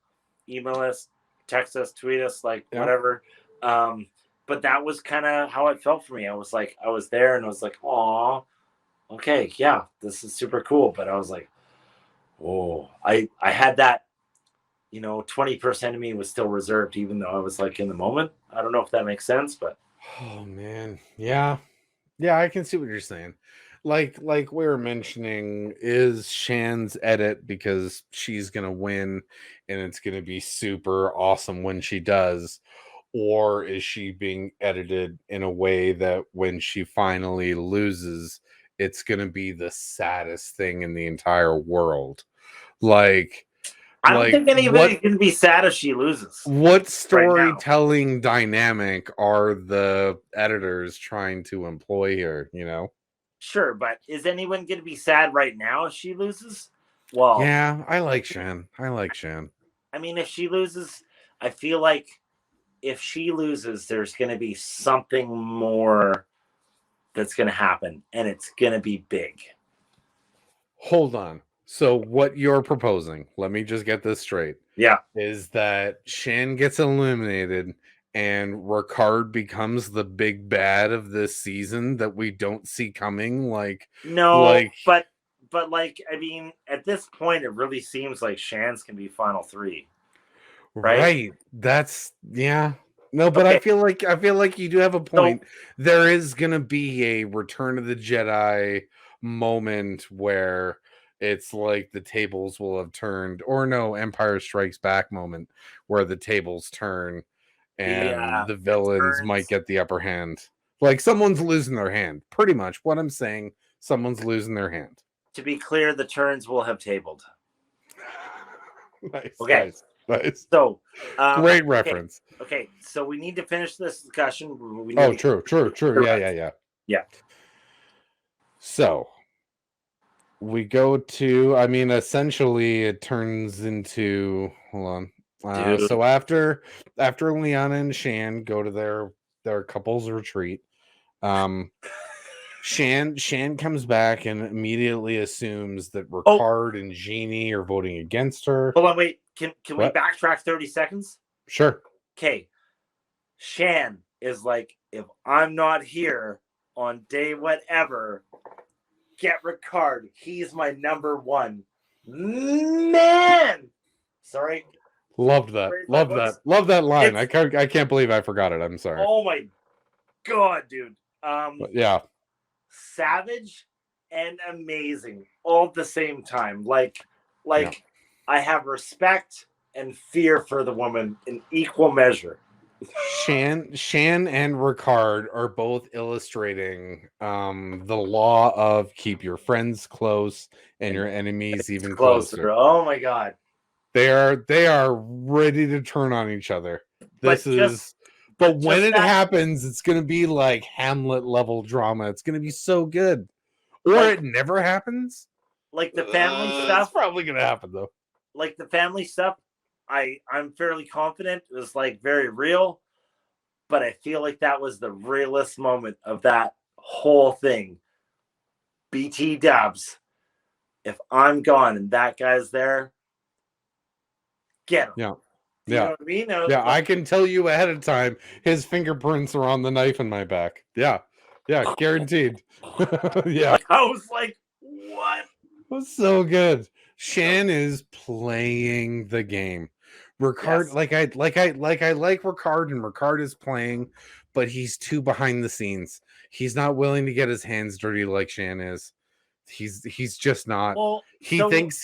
Email us, text us, tweet us, like Yeah. whatever. But that was kind of how it felt for me. I was like, I was there, and I was like, oh, okay, yeah, this is super cool. But I was like, oh, I had that, 20% of me was still reserved, even though I was like in the moment. I don't know if that makes sense, but Oh man. Yeah. Yeah, I can see what you're saying. Like we were mentioning, is Shan's edit because she's gonna win and it's gonna be super awesome when she does, or is she being edited in a way that when she finally loses, it's gonna be the saddest thing in the entire world? Like I don't like think anybody's gonna be sad if she loses what right now. storytelling dynamic are the editors trying to employ here, you know? Sure, but is anyone gonna be sad right now if she loses? Well, Yeah, I like Shan. I like Shan. I mean, if she loses, I feel like if she loses, there's gonna be something more that's gonna happen, and it's gonna be big. Hold on. So what you're proposing, let me just get this straight, Yeah. is that Shan gets eliminated and Ricard becomes the big bad of this season that we don't see coming, No, like but like I mean, at this point, it really seems like Shan's can be final 3, right? right. That's yeah. No, but Okay, I feel like you do have a so point. There is gonna be a Return of the Jedi moment where it's like the tables will have turned, or no, Empire Strikes Back moment where the tables turn and the it villains might turns. get the upper hand. Like someone's losing their hand. Pretty much what I'm saying. Someone's losing their hand. To be clear, the turns will have tabled. Nice, Okay, nice. so Great okay, reference. okay. So we need to finish this discussion. We need Oh, to true. Yeah. yeah. So we go to, I mean, essentially it turns into, hold on. Dude. So after Liana and Shan go to their couples retreat, um, Shan comes back and immediately assumes that Oh, Ricard and Jeannie are voting against her. hold on, wait. Can we What? backtrack 30 seconds? Sure. Okay. Shan is like, if I'm not here on day whatever, get Ricard. He's my number one. Man, sorry. Loved that. Raise my Loved voice. that. Love that line. It's I can't believe I forgot it. I'm sorry. oh my god, dude. But yeah. Savage and amazing all at the same time. Like I have respect and fear for the woman in equal measure. Shan and Ricard are both illustrating the law of keep your friends close and your enemies even closer. Oh my god. They are ready to turn on each other. But But when just it that, happens, it's gonna be like Hamlet level drama. It's gonna be so good. Or like, it never happens. like the family It's stuff. probably gonna happen though. Like the family stuff, I'm fairly confident it was like very real, but I feel like that was the realest moment of that whole thing. BT dubs. If I'm gone and that guy's there, get him. Yeah. You know what I mean? Yeah, I can tell you ahead of time his fingerprints are on the knife in my back. Yeah. Yeah, guaranteed. Yeah. Like, I was like, what? It was so good. Shan is playing the game. Ricard, Yes. I like Ricard, and Ricard is playing, but he's too behind the scenes. He's not willing to get his hands dirty like Shan is. He's just not. Well, He thinks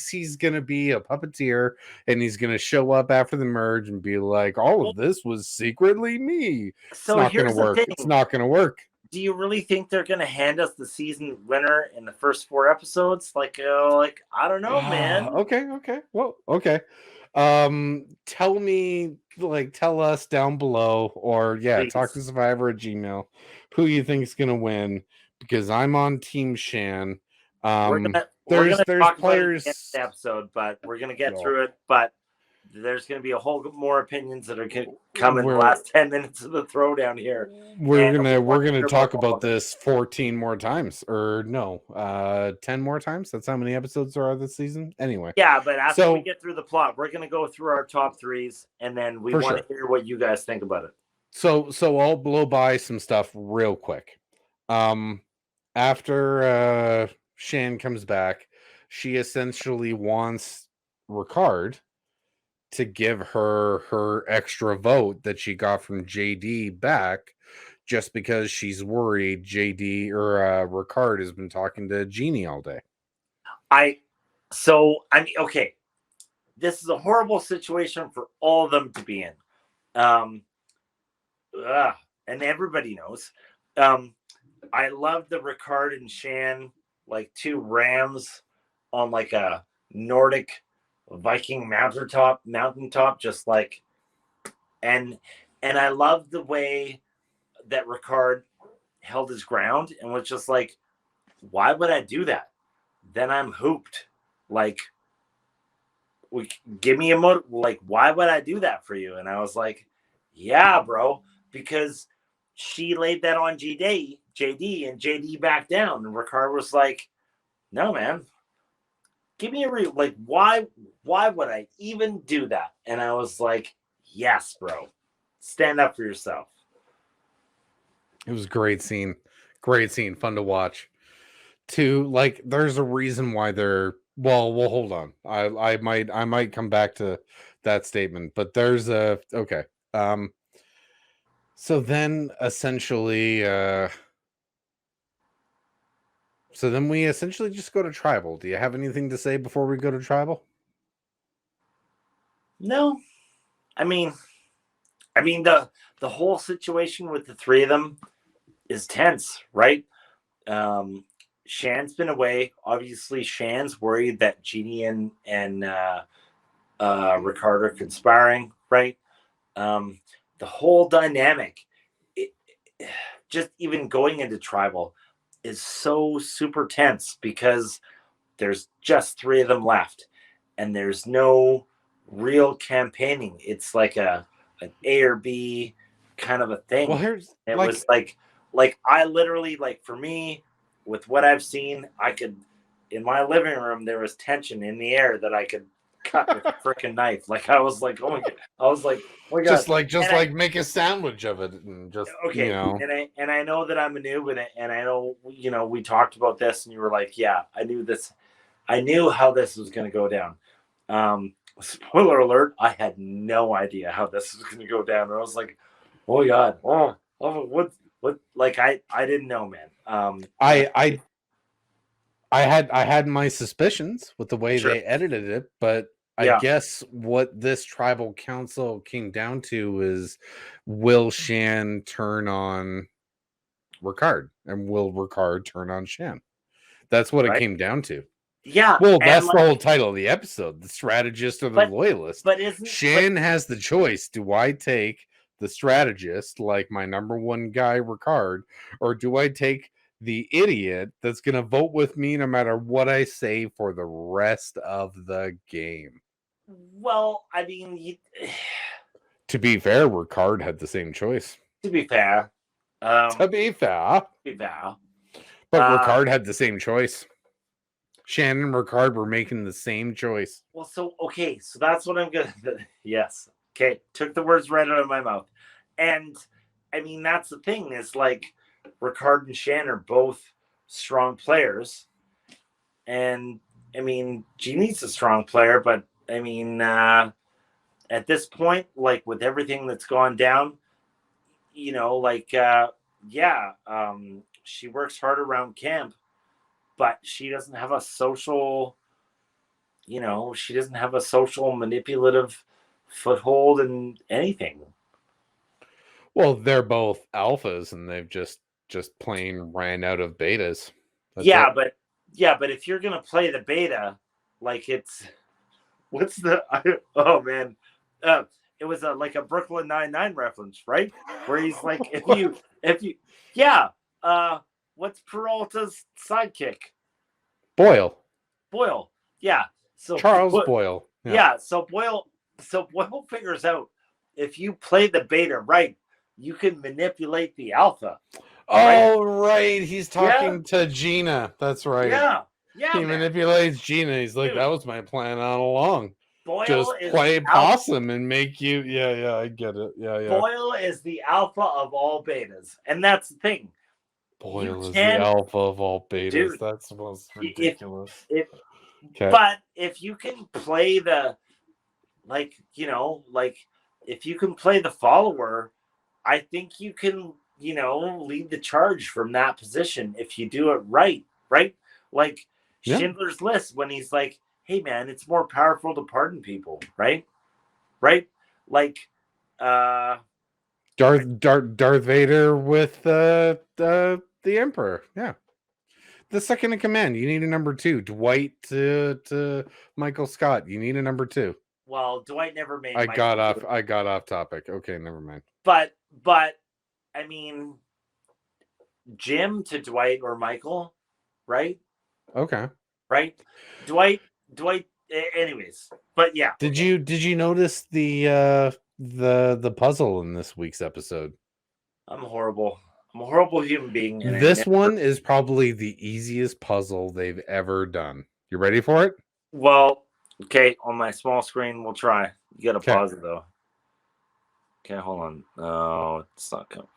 he's gonna be a puppeteer, and he's gonna show up after the merge and be like, all of this was secretly me. It's not gonna work. It's not gonna work. Do you really think they're gonna hand us the season winner in the first 4 episodes? Like I don't know, man. Okay. Well, okay. Tell me, tell us down below, or Please. talk to Survivor at Gmail who you think is gonna win, because I'm on Team Shan. We're gonna talk players about it in the next episode, but we're gonna get through it. But there's gonna be a whole more opinions that are gonna come in the last 10 minutes of the throwdown here. We're gonna talk about this 14 more times, or no, 10 more times. That's how many episodes there are this season. Anyway. Yeah, but after we get through the plot, we're gonna go through our top 3s, and then we want to hear what you guys think about it. So I'll blow by some stuff real quick. After Shan comes back, she essentially wants Ricard to give her extra vote that she got from JD back, just because she's worried JD or Ricard has been talking to Jeannie all day. Okay, this is a horrible situation for all of them to be in. And everybody knows. I love the Ricard and Shan, like 2 rams on like a Nordic Viking mountaintop, just like, and I love the way that Ricard held his ground and was just like, why would I do that? Then I'm hooped. Like, give me a motive. Like, why would I do that for you? And I was like, yeah, bro, because she laid that on JD, and JD backed down. And Ricard was like, no, man, give me a why would I even do that? And I was like, yes, bro, stand up for yourself. It was a great scene, fun to watch. There's a reason why they're well, hold on. I might come back to that statement, but there's a okay. So then essentially we essentially just go to Tribal. Do you have anything to say before we go to Tribal? No. I mean the whole situation with the 3 of them is tense, right? Shan's been away. Obviously, Shan's worried that Jeannie and Ricard are conspiring, right? The whole dynamic, just even going into Tribal, is so super tense because there's just 3 of them left, and there's no real campaigning. It's like an A or B kind of a thing. Well, it was like I literally, like, for me, with what I've seen, I could, in my living room, there was tension in the air that I could cut with a freaking knife. Like, I was like, oh my god. I was like, oh my god. Just make a sandwich of it and just, okay, you know. And I know that I'm a noob in it, and I know, you know, we talked about this and you were like, yeah, I knew this I knew how this was going to go down. Spoiler alert, I had no idea how this was going to go down. And I was like, oh God, what, like, I didn't know, man. I had my suspicions with the way Sure. they edited it, but I Yeah. guess what this tribal council came down to is, will Shan turn on Ricard, and will Ricard turn on Shan? That's what it Right. came down to. Yeah. Well, and, that's like, the whole title of the episode: the strategist or the loyalist. But isn't Shan has the choice. Do I take the strategist, like my number one guy, Ricard, or do I take the idiot that's going to vote with me no matter what I say for the rest of the game? Well, I mean, To be fair, Ricard had the same choice. to be fair, To be fair, but Ricard had the same choice. Shan and Ricard were making the same choice. Well, so okay, so that's what I'm gonna. Yes, okay, took the words right out of my mouth, and I mean that's the thing is like Ricard and Shan are both strong players, and I mean Jeannie's a strong player, but I mean at this point, like with everything that's gone down, you know, like she works hard around camp, but she doesn't have a social, she doesn't have a social manipulative foothold in anything. Well, they're both alphas, and they've just plain ran out of betas. That's Yeah, it. but if you're gonna play the beta, like oh man, it was like a Brooklyn Nine-Nine reference, right? Where he's like, what's Peralta's sidekick? Boyle. Yeah. So Charles Boyle. Yeah. So Boyle figures out if you play the beta right, you can manipulate the alpha. Oh, right. He's talking to Gina. That's right. Yeah. He manipulates Gina. He's like, that was my plan all along. Boyle just play possum and make you. Yeah, I get it. Yeah. Boyle is the alpha of all betas, and that's the thing. Boyle is the alpha of all betas. Dude, that's most ridiculous. But if you can play the, if you can play the follower, I think you can, lead the charge from that position if you do it right? Like Schindler's List when he's like, hey man, it's more powerful to pardon people, right? Like Darth Vader with the Emperor. Yeah. The second in command, you need a number 2. Dwight to Michael Scott, you need a number 2. Well, Dwight never made. I got off topic. Okay, never mind. But I mean, Jim to Dwight or Michael, right? Okay. Right. Dwight. Anyways, but yeah. Did you notice the puzzle in this week's episode? I'm horrible. I'm a horrible human being. This one is probably the easiest puzzle they've ever done. You ready for it? Well, okay. On my small screen, we'll try. You got to pause it though. Okay, hold on. Oh, it's not coming.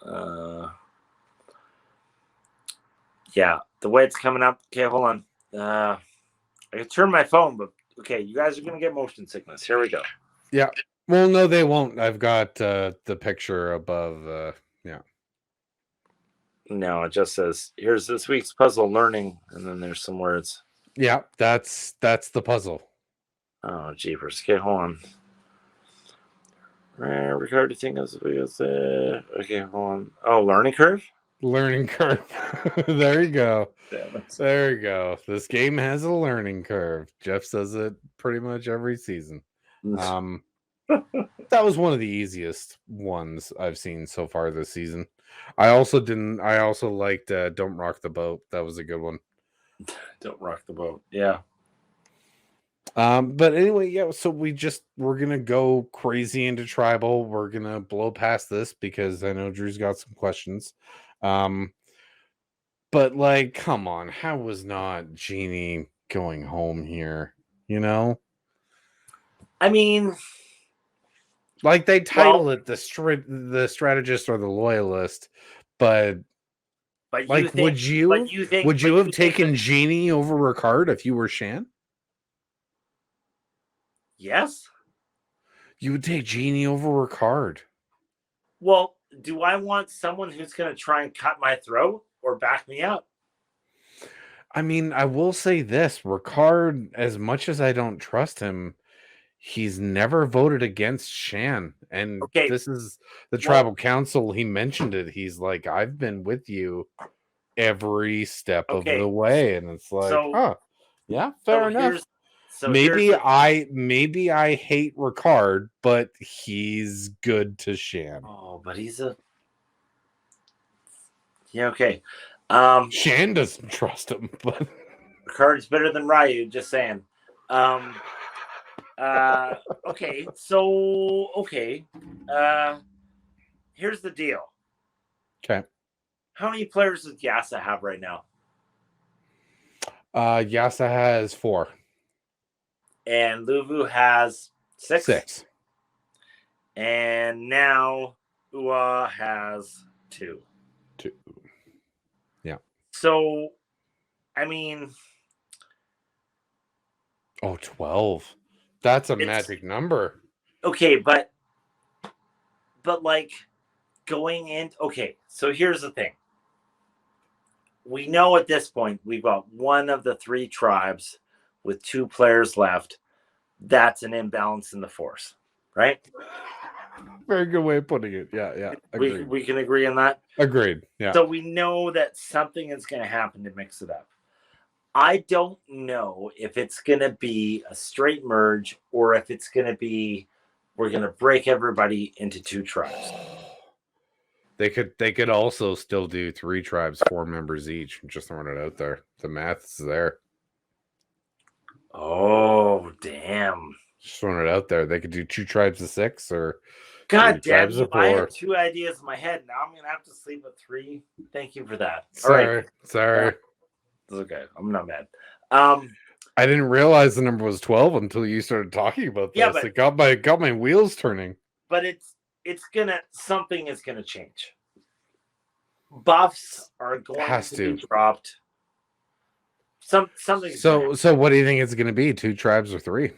Yeah, the way it's coming up. Okay, hold on. I can turn my phone, but okay, you guys are gonna get motion sickness. Here we go. Yeah. Well, no, they won't. I've got the picture above. Yeah. No, it just says, here's this week's puzzle learning, and then there's some words. Yeah, that's the puzzle. Oh, jeepers. Okay, hold on. Record the thing as okay, hold on. Oh, learning curve? Learning curve. There you go. There you go. This game has a learning curve. Jeff says it pretty much every season. That was one of the easiest ones I've seen so far this season. I also liked Don't Rock the Boat. That was a good one. Don't rock the boat. Yeah. But anyway, yeah, so we're gonna go crazy into tribal. We're gonna blow past this because I know Drew's got some questions. But like, come on, how was not Jeannie going home here? I mean, like they title it the strategist or the loyalist, but like, would you have taken Jeannie over Ricard if you were Shan? Yes. You would take Jeannie over Ricard. Well, do I want someone who's going to try and cut my throat or back me up? I mean, I will say this: Ricard, as much as I don't trust him, he's never voted against Shan, and Okay. this is the Well, tribal council. He mentioned it. He's like, I've been with you every step of the okay. way, and it's like, So, huh, yeah, fair enough. here's Maybe I hate Ricard, but he's good to Shan. Oh, but he's a yeah. Okay. Shan doesn't trust him, but Ricard's better than Ryu. Just saying. Okay. So okay. Here's the deal. okay. How many players does Yasa have right now? Yasa has 4. And Luvu has 6. 6. And now Uwa has 2. 2. Yeah. So, I mean, 12. That's a magic number. Okay, but like going in. Okay, so here's the thing. We know at this point we've got one of the 3 tribes with 2 players left. That's an imbalance in the force, right? Very good way of putting it. Yeah. Agreed. We can agree on that. Agreed. Yeah. So we know that something is going to happen to mix it up. I don't know if it's going to be a straight merge or if it's going to be we're going to break everybody into 2 tribes. They could also still do 3 tribes, 4 members each. I'm just throwing it out there. The math's there. Oh, damn. Just throwing it out there. They could do 2 tribes of 6 or God 3 damn tribes you. of 4. I have 2 ideas in my head. Now I'm going to have to sleep with 3. Thank you for that. Sorry. All right. Sorry. It's okay. I'm not mad. I didn't realize the number was 12 until you started talking about this. Yeah, but, it got my wheels turning. But something is gonna change. Buffs are going to be dropped. Something. So what do you think it's gonna be? 2 tribes or 3?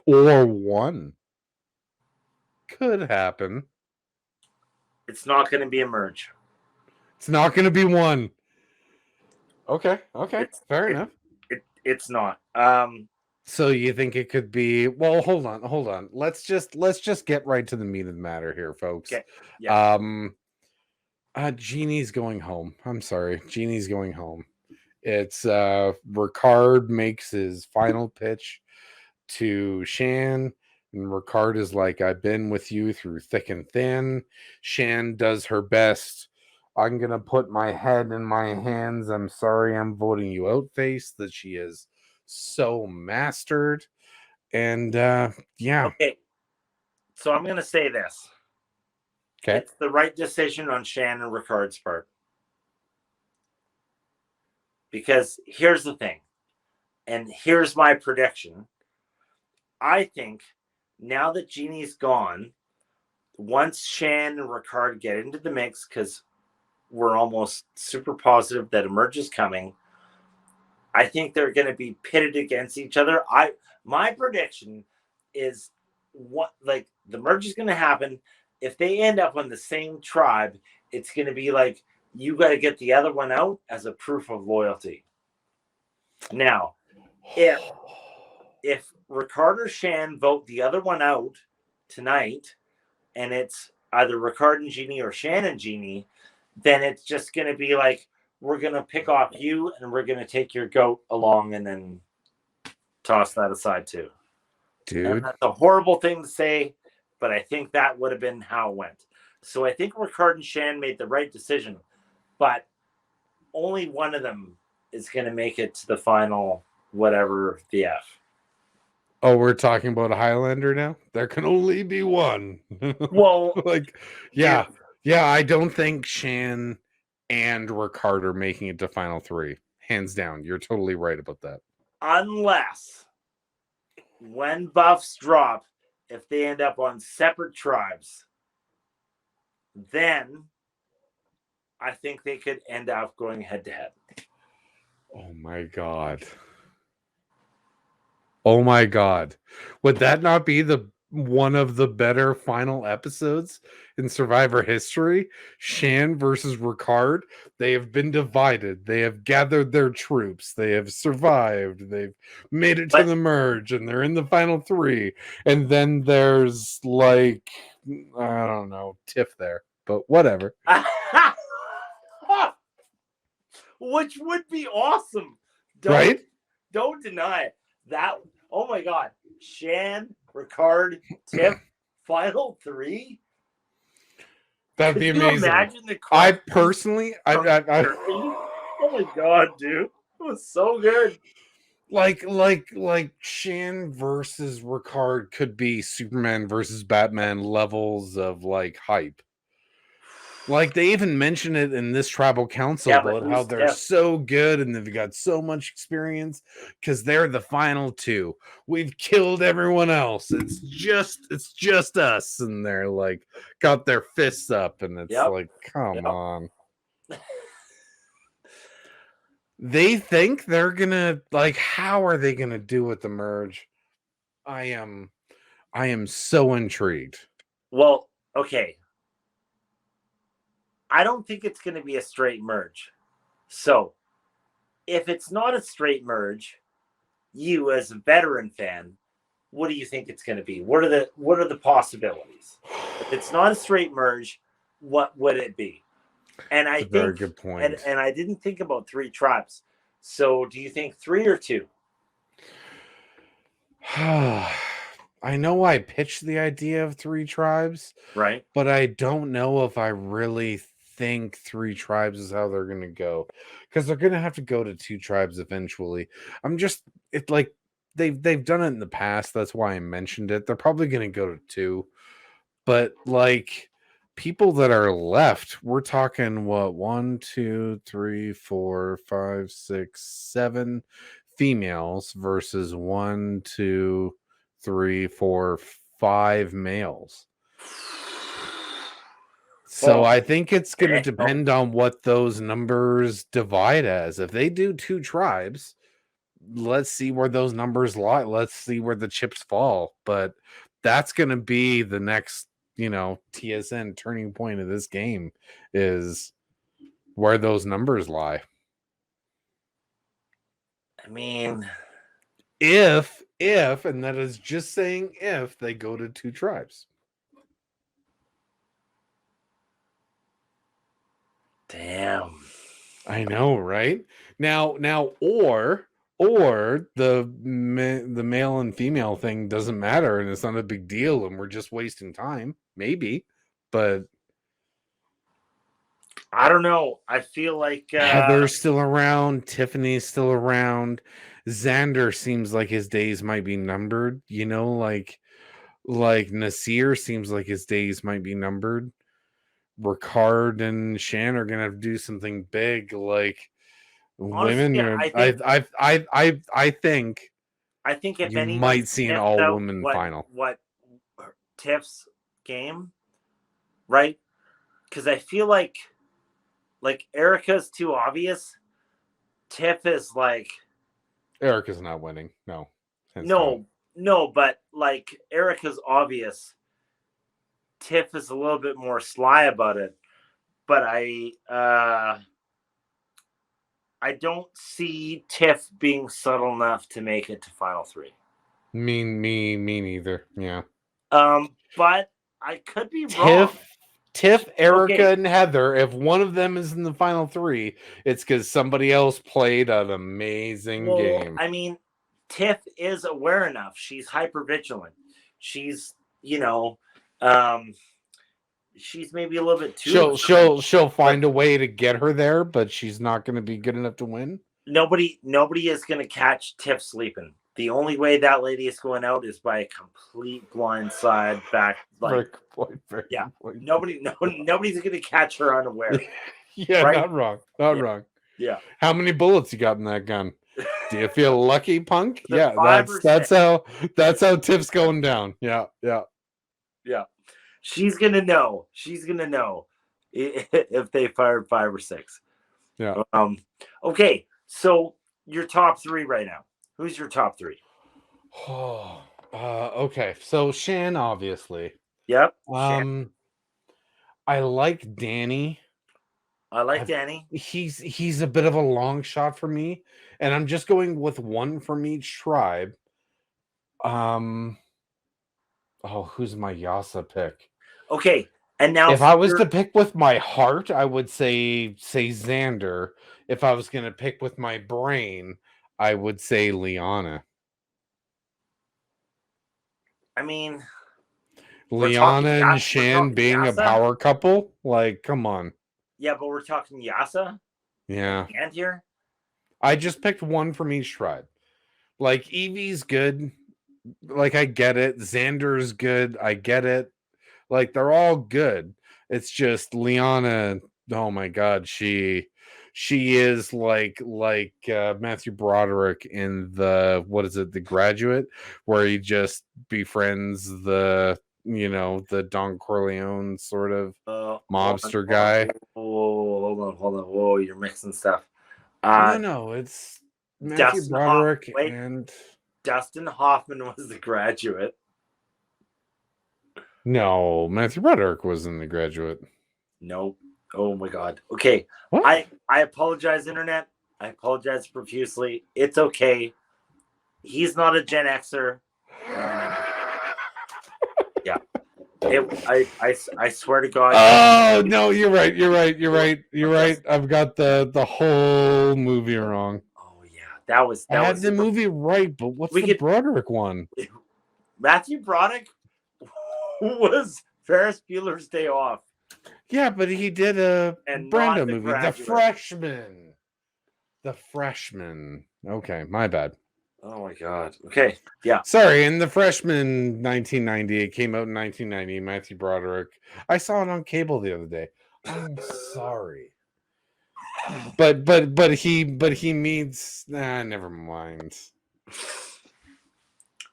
Or 1? Could happen. It's not gonna be a merge. It's not gonna be 1. Okay. Fair enough. It's not. So you think it could be? Well, hold on. Let's just get right to the meat of the matter here, folks. Okay. Yeah. Jeannie's going home. I'm sorry, Jeannie's going home. It's Ricard makes his final pitch to Shan, and Ricard is like, I've been with you through thick and thin. Shan does her best. I'm gonna put my head in my hands. I'm sorry, I'm voting you out face that she is so mastered. And yeah. Okay. So I'm gonna say this. Okay. It's the right decision on Shan and Ricard's part. Because here's the thing, and here's my prediction. I think now that Jeannie's gone, once Shan and Ricard get into the mix, because we're almost super positive that a merge is coming, I think they're going to be pitted against each other. My prediction is the merge is going to happen. If they end up on the same tribe, it's going to be like you got to get the other one out as a proof of loyalty. Now, if Ricard or Shan vote the other one out tonight, and it's either Ricard and Jeannie or Shan and Jeannie, then it's just going to be like, we're going to pick off you and we're going to take your goat along and then toss that aside too. Dude. And that's a horrible thing to say, but I think that would have been how it went. So I think Ricard and Shan made the right decision, but only one of them is going to make it to the final, whatever the F. Oh, we're talking about a Highlander now? There can only be one. Well, yeah, I don't think Shan and Ricard are making it to final 3. Hands down. You're totally right about that. Unless when buffs drop, if they end up on separate tribes, then I think they could end up going head to head. Oh my God. Oh my god. Would that not be the one of the better final episodes in Survivor history? Shan versus Ricard. They have been divided. They have gathered their troops. They have survived. They've made it to But the merge and they're in the final three. And then there's like I don't know, Tiff there. But whatever. which would be awesome. Right? Don't deny it. That, oh my god. Shan, Ricard, Tiff, final three. That'd be amazing. You imagine the I personally oh my god, dude. It was so good. Like Shan versus Ricard could be Superman versus Batman levels of like hype. Like they even mention it in this tribal council about how they're so good and they've got so much experience because they're the final two. We've killed everyone else. It's just us, and they're like got their fists up, and it's like, come on. They think they're gonna like, how are they gonna do with the merge? I am so intrigued. Well, okay. I don't think it's going to be a straight merge. So, if it's not a straight merge, you as a veteran fan, what do you think it's going to be? What are the possibilities? If it's not a straight merge, what would it be? And I think very good point. And I didn't think about 3 tribes. So, do you think 3 or 2? I know I pitched the idea of 3 tribes, right? But I don't know if I really think 3 tribes is how they're going to go, because they're going to have to go to 2 tribes eventually. It's like they've done it in the past. That's why I mentioned it. They're probably going to go to 2, but like people that are left, we're talking what 1, 2, 3, 4, 5, 6, 7 females versus 1, 2, 3, 4, 5 males. So I think it's going to depend on what those numbers divide as. If they do 2 tribes, let's see where those numbers lie. Let's see where the chips fall. But that's going to be the next, TSN turning point of this game is where those numbers lie. I mean, if, and that is just saying if they go to 2 tribes. Damn. I know, right? Now, or the male and female thing doesn't matter, and it's not a big deal, and we're just wasting time, maybe. But I don't know. I feel like Heather's still around, Tiffany's still around. Xander seems like his days might be numbered. Like Nasir seems like his days might be numbered. Ricard and Shan are gonna have to do something big, like honestly, women. I think if you anyone might see an all women final. What Tiff's game, right? Because I feel like Erica's too obvious. Tiff is like Erica's not winning. No, but like Erica's obvious. Tiff is a little bit more sly about it, but I don't see Tiff being subtle enough to make it to final 3. Me neither. Yeah. But I could be wrong. Tiff, Erica, and Heather. If one of them is in the final 3, it's because somebody else played an amazing game. I mean, Tiff is aware enough. She's hyper vigilant. She's she's maybe a little bit too. She'll find a way to get her there, but she's not going to be good enough to win. Nobody is going to catch Tiff sleeping. The only way that lady is going out is by a complete blindside back. Like, nobody's going to catch her unaware. Yeah, right? Not wrong. Yeah. How many bullets you got in that gun? Do you feel lucky, punk? Yeah, that's how Tiff's going down. Yeah. She's gonna know if they fired 5 or 6. Yeah. Okay, so your top 3 right now. Who's your top 3? Oh, okay. So Shan, obviously. Yep. Shan. Um, I like Danny. I like I've, Danny. he's a bit of a long shot for me, and I'm just going with one from each tribe. Um, oh, who's my Yasa pick? Okay. And now If for I was your to pick with my heart, I would say Xander. If I was gonna pick with my brain, I would say Liana. I mean, we're Liana talking and We're Shan talking being a Yasa. power couple, like, come on. Yeah, but we're talking Yasa at Yeah. the end here. I just picked one from each tribe. Like Evie's good. Like I get it. Xander's good. I get it. Like they're all good. It's just Liana. Oh my god, she is like Matthew Broderick in the what is it, The Graduate, where he just befriends the Don Corleone sort of Hold on, mobster hold on. guy. Whoa, hold on. Whoa, you're mixing stuff. No, it's Matthew Dustin Hoff. Broderick Wait, and Dustin Hoffman was The Graduate. no, Matthew Broderick was in The Graduate. Nope. Oh my god. Okay. What? I apologize, internet. I apologize profusely. It's okay. He's not a Gen Xer. Yeah. I swear to God. Oh no, you're right. I've got the whole movie wrong. Oh yeah, that was I had the movie right, but what's We the could Broderick one? Matthew Broderick was Ferris Bueller's Day Off Yeah, but he did a and Brando not The movie, The Graduate. Freshman. The Freshman. Okay, my bad. Oh my god. Okay. Yeah. Sorry, in The Freshman 1990, it came out in 1990. Matthew Broderick. I saw it on cable the other day. I'm sorry. But he meets never mind.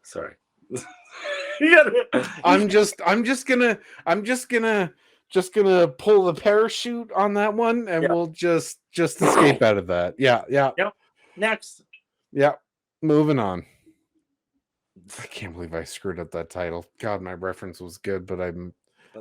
Sorry. I'm just gonna pull the parachute on that one and we'll just escape out of that. Yeah. Yep. Next. Yeah. Moving on. I can't believe I screwed up that title. God, my reference was good, but That's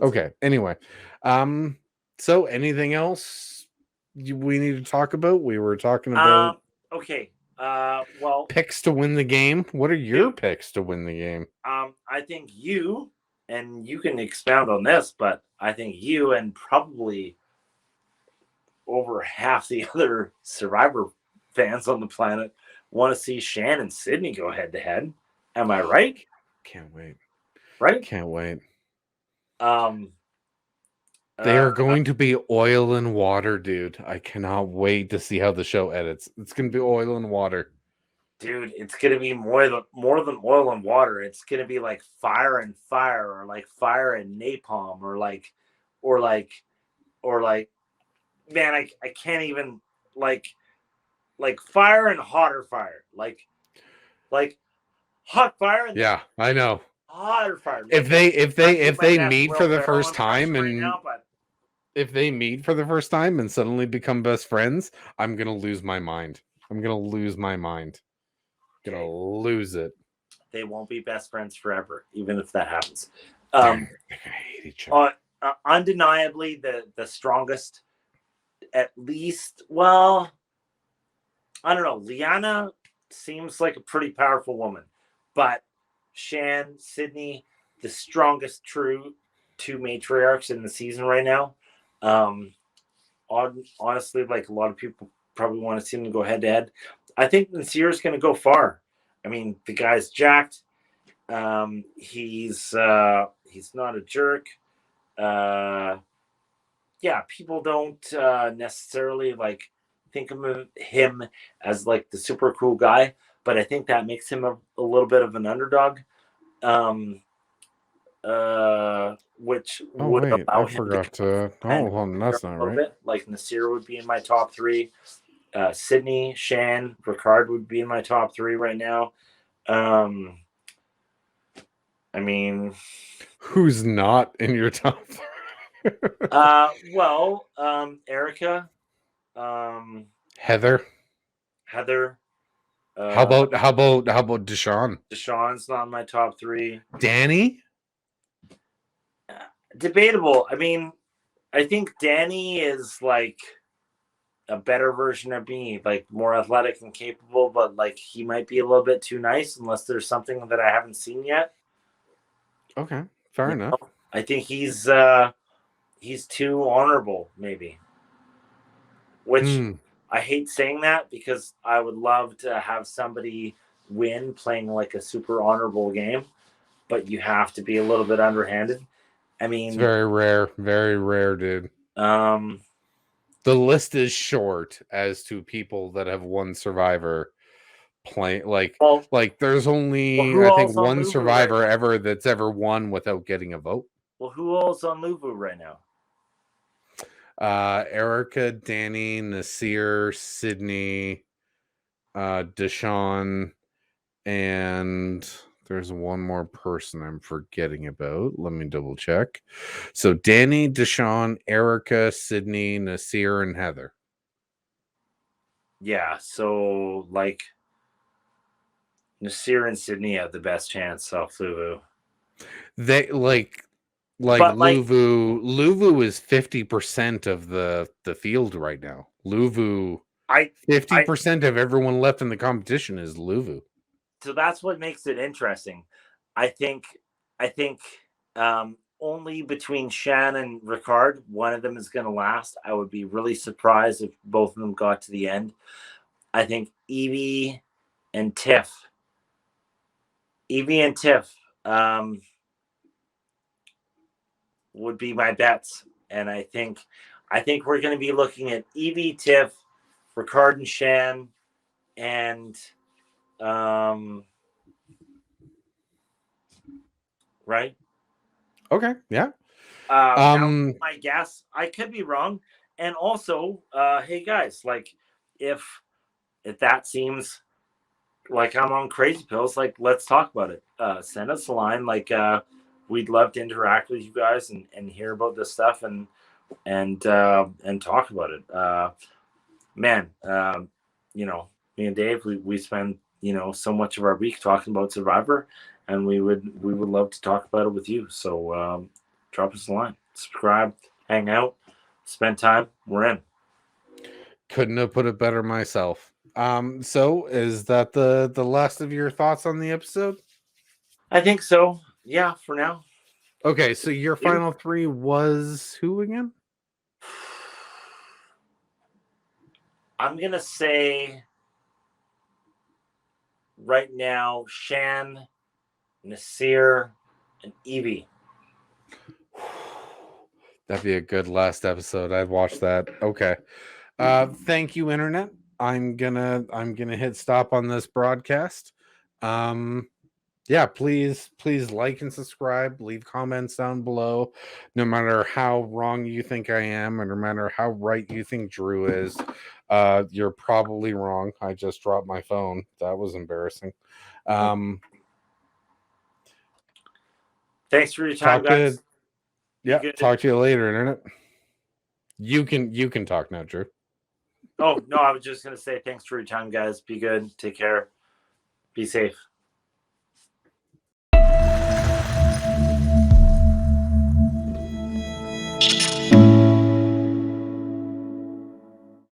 okay. Anyway. So anything else we need to talk about? We were talking about okay. Well, picks to win the game. What are your picks to win the game? I think you, and you can expound on this, but I think you and probably over half the other Survivor fans on the planet want to see Shan and Sydney go head to head. Am I right? Can't wait. Right? Can't wait. They are going to be oil and water, dude. I cannot wait to see how the show edits. It's going to be oil and water. Dude, it's going to be more than oil and water. It's going to be like fire and fire, or like fire and napalm, or like man, I can't even like fire and hotter fire. Like hot fire and yeah, I know. Hotter fire. If they meet for the first time and if they meet for the first time and suddenly become best friends, I'm gonna lose my mind. Lose it. They won't be best friends forever, even if that happens. They're gonna hate each other. Undeniably, the strongest, at least. Well, I don't know. Liana seems like a pretty powerful woman, but Shan, Sydney, the strongest two matriarchs in the season right now. Honestly, like a lot of people probably want to see them go head to head. I think Nasir is going to go far. I mean, the guy's jacked. He's not a jerk. Yeah, people don't necessarily like think of him as like the super cool guy, but I think that makes him a little bit of an underdog. Which would allow I him forgot to. Oh, well, that's not right. Bit. Like Nasir would be in my top three. Sydney, Shan, Ricard would be in my top three right now. I mean, who's not in your top three? Erica, Heather, How about Deshaun? Deshaun's not in my top 3. Danny? Debatable. I mean, I think Danny is like a better version of me, like more athletic and capable, but like he might be a little bit too nice unless there's something that I haven't seen yet. Okay, fair enough. I think he's too honorable, maybe. Which I hate saying that because I would love to have somebody win playing like a super honorable game, but you have to be a little bit underhanded. I mean, it's very rare, dude. The list is short as to people that have won Survivor. There's only I think one Survivor ever that's ever won without getting a vote. Well, who else on Luvu right now? Erica, Danny, Nasir, Sydney, Deshaun, and there's one more person I'm forgetting about. Let me double check. So Danny, Deshaun, Erica, Sydney, Nasir, and Heather. Yeah, so like Nasir and Sydney have the best chance off Luvu. They like Luvu is 50% of the field right now. Luvu 50% of everyone left in the competition is Luvu. So that's what makes it interesting. I think only between Shan and Ricard, one of them is going to last. I would be really surprised if both of them got to the end. I think Evie and Tiff would be my bets, and I think we're going to be looking at Evie, Tiff, Ricard, and Shan, and right. Okay, yeah. My guess, I could be wrong, and also, hey guys, like if that seems like I'm on crazy pills, like let's talk about it. Send us a line, like we'd love to interact with you guys and hear about this stuff and talk about it. Man, you know, me and Dave, we spend so much of our week talking about Survivor, and we would love to talk about it with you. So drop us a line, subscribe, hang out, spend time. We're in. Couldn't have put it better myself. So is that the last of your thoughts on the episode? I think so. Yeah, for now. Okay, so your final 3 was who again? I'm gonna say right now, Shan, Nasir, and Evie. That'd be a good last episode. I'd watch that. Okay. Thank you, internet. I'm gonna hit stop on this broadcast. Yeah, please like and subscribe, leave comments down below. No matter how wrong you think I am, and no matter how right you think Drew is, you're probably wrong. I just dropped my phone. That was embarrassing. Thanks for your time, guys. Talk to you later, internet. You can talk now, Drew. Oh no, I was just gonna say thanks for your time, guys. Be good, take care, be safe.